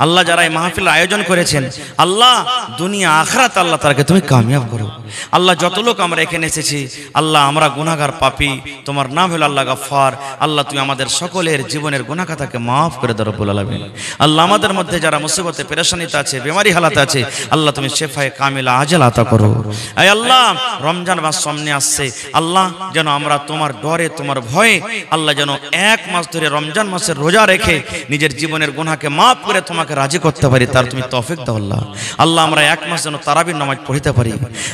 আল্লাহ যারা এই মাহফিল আয়োজন করেছেন, আল্লাহ দুনিয়া আখিরাত আল্লাহ তাদেরকে তুমি কামিয়াব করো। আল্লাহ যত লোক আমরা এখানে এসেছি, আল্লাহ আমরা গুনাহগার পাপী, তোমার নাম হলো আল্লাহ গফফার, আল্লাহ তুমি আমাদের সকলের জীবনের গুনাহ খাতাকে মাফ করে দাও রব্বুল আলামিন। আল্লাহ আমাদের মধ্যে যারা মুসিবতে পেরেশানিতে আছে, বেমারি হালাতে আছে, আল্লাহ তুমি শেফায়ে কামিলা আজল আতা করো। এই আল্লাহ রমজান মাস সামনে আসছে, আল্লাহ যেন আমরা তোমার ডরে তোমার ভয়ে আল্লাহ যেন 1 মাস ধরে রমজান মাসের রোজা রেখে নিজের জীবনের গুনাহকে মাফ করে তোমাকে রাজি করতে পারি, তার তুমি তৌফিক দাও আল্লাহ। আল্লাহ আমরা 1 মাস যেন তারাবির নামাজ পড়তে পারি,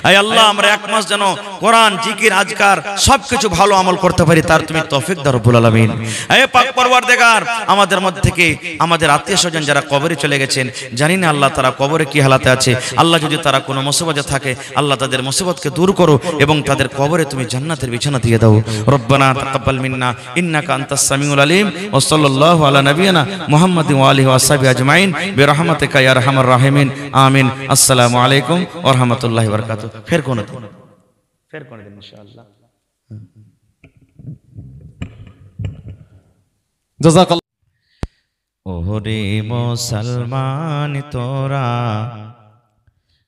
এই আল্লাহ আমরা 1 মাস যেন কোরআন জিকির আজকার সবকিছু ভালো আমল করতে পারি, তার তুমি তৌফিক দাও রব্বুল আলামিন। হে পাক পরওয়ারদিগার, আমাদের মধ্যে থেকে আমাদের আত্মীয় স্বজন যারা কবরে চলে গেছেন, জানি না আল্লাহ তারা কবরে কি হালাতে আছে, আল্লাহ যদি তারা কোনো মুসিবতে থাকে আল্লাহ তাদের মুসিবতকে দূর করো এবং তাদের কবরে তুমি জান্নাতের বিছানা দিয়ে দাও। রব্বানা তাকাব্বাল মিন্না ইন্নাকা আনতাস সামিউল আলিম, ওয়া সাল্লাল্লাহু আলা নাবিয়িনা মুহাম্মাদিন ওয়া আলিহি ওয়া সাহবিহি আজমাইন বিরহমাতিকা ইয়া আরহামার রাহিমিন, আমিন। আসসালামু আলাইকুম ওয়া রাহমাতুল্লাহি ওয়া বারাকাতুহু। ফের কোন দিন ইনশাআল্লাহ।
জাযাকাল্লাহ।
ওরে মুসলমান তোরা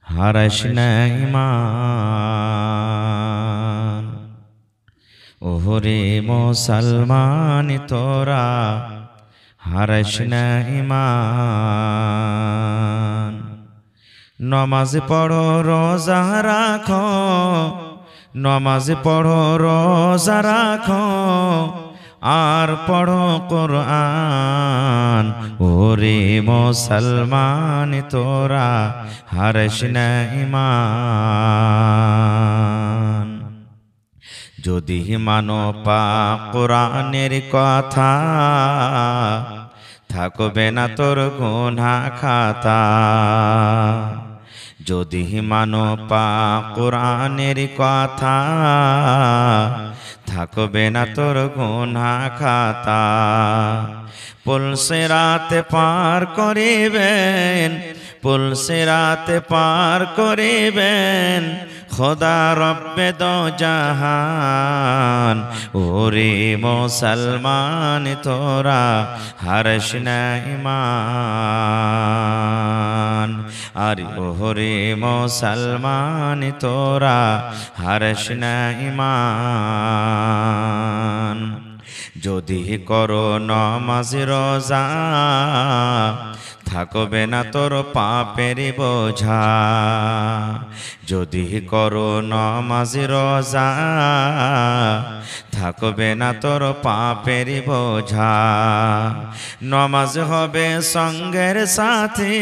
হারাস না ঈমান, ওরে মুসলমান তোরা হারাস না ঈমান। নমাজ পড়ো রোজা রাখো, নমাজ পড়ো রোজা রাখো, আর পড়ো কোরআন, ওরে মুসলমান তোরা হারাস না ঈমান। যদি মানো পাক কোরআনের কথা, থাকবে না তোর গুনাহ খাতা। যদি মানো পাক কোরআনের কথা, থাকবে না তোর গুনাহ খাতা। পুলসিরাতে পার করিবেন, পুলসিরাতে পার করিবেন খোদা রব্বে দো জাহান, ওরে মুসলমান তোরা হারাস না ঈমান। আরে ওরে মুসলমান তোরা হারাস না ঈমান। যদি করো নমাজ রোজা, থাকবে না তোর পাপের বোঝা। যদি করো নমাজ রোজা, থাকবে না তোর পাপের বোঝা। নমাজ হবে সঙ্গের সাথী,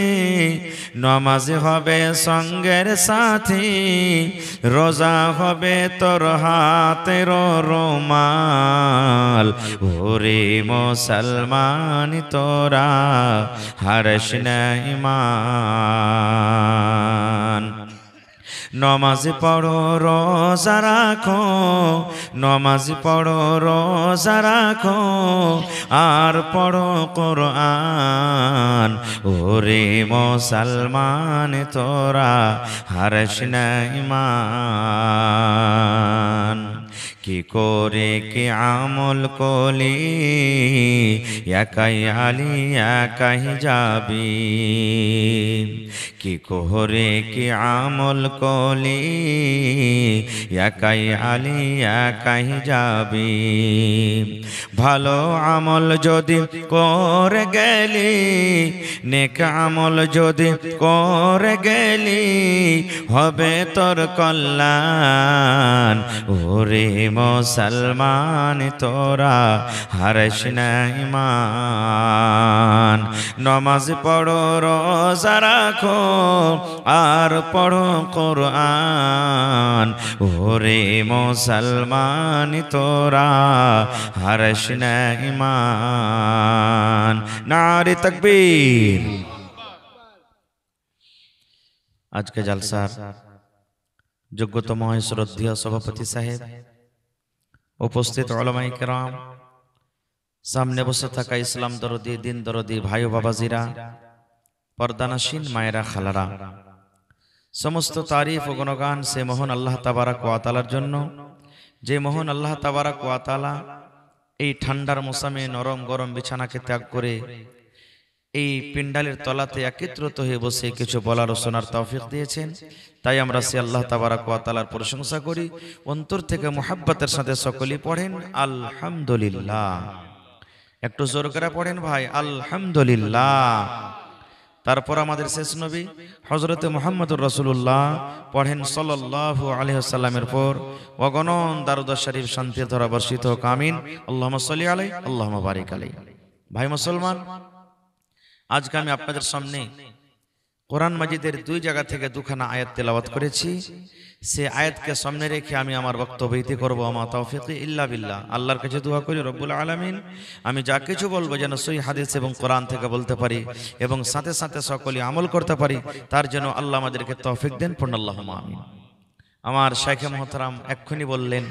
নমাজ হবে সঙ্গের সাথী, রোজা হবে তোর হাতের রুমাল, ওরে মুসলমান তোরা হারাস না ঈমান। নমাজ পড়ো রোজা রাখো, নমাজ পড়ো রোজা রাখো, আর পড়ো কোরআন। ওরে মুসলমান তোরা হারিস না ঈমান। কি করে কি আমল কলি একাই আলি একাই যাবি, কি করে কি আমল কলি একাই আলি একাই যাবি। ভালো আমল যদি করে গেলি, নেক আমল যদি করে গেলি, হবে তোর কল্যাণ। ওরে মুসলমান তোরা হারিস না ঈমান। নমাজ পড়ো রোজা রাখো, আর পড়ো কোরআন। ওরে মুসলমান তোরা হারিস না ঈমান। নারে তাকবীর। আজকে জলসার যোগ্যতম শ্রদ্ধেয় সভাপতি সাহেব, উপস্থিত উলামায়ে কেরাম, সামনে বসে থাকা ইসলাম দরদি দিন দরদি ভাই ও বাবাজিরা, পর্দানাসীন মায়েরা খালারা, সমস্ত তারিফ ও গুণগান সে মহান আল্লাহ তাবারাক ওয়া তাআলার জন্য, যে মহান আল্লাহ তাবারাক ওয়া তাআলা এই ঠান্ডার মৌসুমে নরম গরম বিছানাকে ত্যাগ করে এই পিন্ডালের তলাতে একত্রিত হয়ে বসে কিছু বলার ও শোনার তৌফিক দিয়েছেন। তাই আমরা সে আল্লাহ তাবারাক ওয়া তাআলার প্রশংসা করি, অন্তর থেকে মুহাব্বতের সাথে সকলেই পড়েন আলহামদুলিল্লাহ। একটু জোর করে পড়েন ভাই আলহামদুলিল্লাহ। তারপর আমাদের শেষ নবী হযরত মুহাম্মদুর রাসূলুল্লাহ পড়েন সাল্লাল্লাহু আলাইহি ওয়াসাল্লামের পর অগণন দারুদ শরীফ শান্তির ধারা বর্ষিত হোক, আমিন। আল্লাহুম্মা সাল্লি আলাইহি আল্লাহুম্মা বারিক আলাইহি। ভাই মুসলমান, আজকে আমি আপনাদের সামনে কোরআন মাজিদের দুই জায়গা থেকে দুখানা আয়াত তেলাওয়াত করেছি। সে আয়াতকে সামনে রেখে আমি আমার বক্তব্য ইতি করব। আমা তাওফীকি ইল্লা বিল্লাহ। আল্লাহর কাছে দোয়া করি রব্বুল আলামিন আমি যা কিছু বলবো যেন সহিহ হাদিস এবং কোরআন থেকে বলতে পারি এবং সাথে সাথে সকলে আমল করতে পারি, তার জন্য আল্লাহ আমাদেরকে তৌফিক দেন। পড়ুন আল্লাহুম্মা আমিন। আমার শাইখে মুহতারাম এক্ষুনি বললেন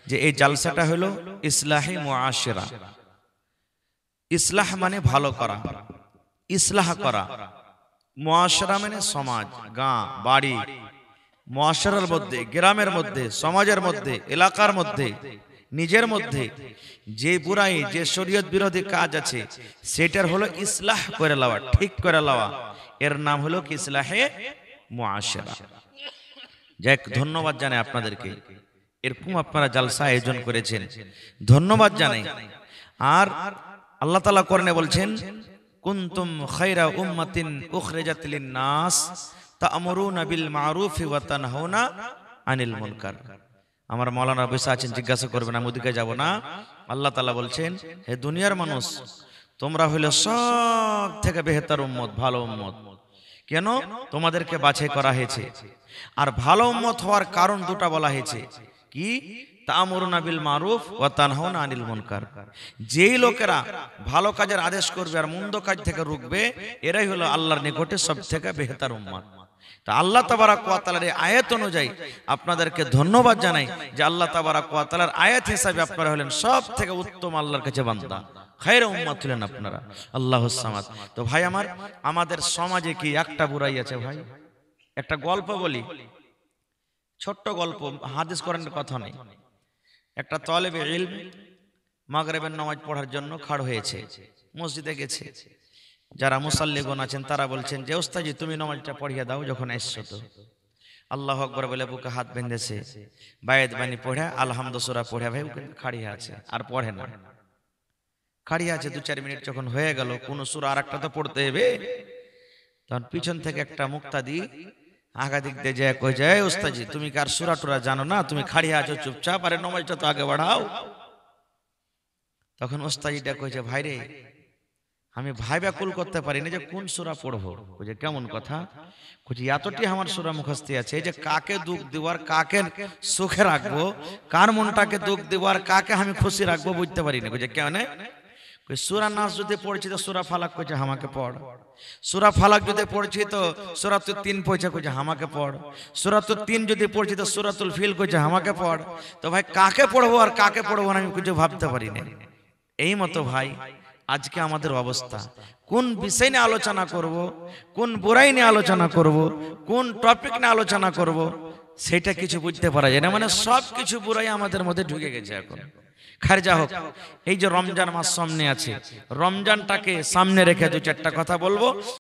যে এই জালসাটা হলো ইসলাহি মুআশিরা। ইসলাহ মানে ভালো করা, ইসলাহ করা। মুআশারা মানে সমাজ, গাঁ বাড়ি, মুআশারার মধ্যে, গ্রামের মধ্যে, সমাজের মধ্যে, এলাকার মধ্যে, নিজের মধ্যে যে বুরাই, যে শরীয়ত বিরোধী কাজ আছে সেটার হলো ইসলাহ করে লওয়া, ঠিক করে লওয়া। এর নাম হলো কি ইসলাহে মুআশারা। যাক, ধন্যবাদ জানাই আপনাদেরকে, এরকম আপনারা জালসা আয়োজন করেছেন, ধন্যবাদ জানাই। আর আল্লাহ তাআলা কোরআনে বলছেন কুনতুম খায়রা উম্মাতিন উখরিজাত লিন-নাস তা'মুরুনা বিল মা'রুফি ওয়া তানহাউনা আনিল মুনকার। আমার মাওলানা বসে আছেন, জিজ্ঞাসা করবেন, আমি ওদিকে যাব না। আল্লাহ তাআলা বলছেন, হে দুনিয়ার মানুষ, তোমরা হইলে সব থেকে বেহতর উম্মত, ভালো উম্মত। কেন? তোমাদেরকে বাছাই করা হয়েছে। আর ভালো উম্মত হওয়ার কারণ দুটা বলা হয়েছে। কি? তা'মুরুনা বিল মারুফ ওয়া তানহাউনা আনিল মুনকার। যেই লোকেরা ভালো কাজের আদেশ করবে আর মন্দ কাজ থেকে রুখবে, এরাই হলো আল্লাহর নিকটে সবথেকে বেহতর উম্মত। তা আল্লাহ তাবারাক ওয়া তাআলার এই আয়াত অনুযায়ী আপনাদেরকে ধন্যবাদ জানাই যে আল্লাহ তাবারাক ওয়া তাআলার আয়াত হিসাবে আপনারা হলেন সব থেকে উত্তম আল্লাহর কাছে বান্দা, খায়রা উম্মত হলেন আপনারা। আল্লাহুস সামাদ। তো ভাই আমার, আমাদের সমাজে কি একটা বুরাই আছে ভাই? একটা গল্প বলি, ছোট্ট গল্প, হাদিস কোরআনের কথা নেই। একটা তালেবে ইলম মাগরিবের নামাজ পড়ার জন্য খাড় হয়েছে, মসজিদে গেছে। যারা মুসাল্লিগণ আছেন তারা বলছেন যে ওস্তাজি তুমি নামাজটা পড়িয়ে দাও যখন এসছো। তো আল্লাহু আকবার বলে বুকে হাত বেঁধেছে, বায়াত বাণী পড়ে আলহামদু সূরা পড়ে ভাই খাড়িয়ে আছে, আর পড়ে না। খাড়িয়ে আছে 2-4 মিনিট যখন হয়ে গেল, কোন সূরা আরেকটা তো পড়তে হবে। তখন পিছন থেকে একটা মুক্তাদি আগা দিক দিয়ে যায়, কই যায় ওস্তাজি তুমি কার সূরা টুরা জানো না, তুমি খাড়িয়ে আছো চুপচাপ, আরে নামাজটা তো আগে বাড়াও। তখন ওস্তাজিটা কইছে, ভাই রে আমি ভাই ব্যাকুল করতে পারি না যে কোন সূরা পড়বো। কইছে কেমন কথা? কইছে এতটি আমার সূরা মুখস্থি আছে যে কাকে দুঃখ দেওয়ার, কাকে সুখে রাখবো, কার মনটাকে দুঃখ দেওয়ার, কাকে আমি খুশি রাখবো বুঝতে পারি না। কইছে কেন?
ওই সূরা নাস যদি পড়ছি তো সূরা ফালাক কইছে আমাকে পড়, সূরা ফালাক যদি পড়ছি তো সূরাতুল 3 পড়ছে কইছে আমাকে পড়, সূরাতুল 3 যদি পড়ছি তো সূরাতুল ফিল কইছে আমাকে পড়। তো ভাই কাকে পড়বো আর কাকে পড়বো না আমি কিছু ভাবতে পারি না। এই মতো ভাই আজকে আমাদের অবস্থা, কোন বিষয় নিয়ে আলোচনা করব, কোন বুরাই নিয়ে আলোচনা করব, কোন টপিক নিয়ে আলোচনা করব, সেটা কিছু বুঝতে পারা যায় না। মানে সব কিছু বুরাই আমাদের মধ্যে ঢুকে গেছে এখন। খার যা হোক, এই যে রমজান মাস সামনে আছে, রমজানটাকে সামনে রেখে দু চারটা কথা বলবো।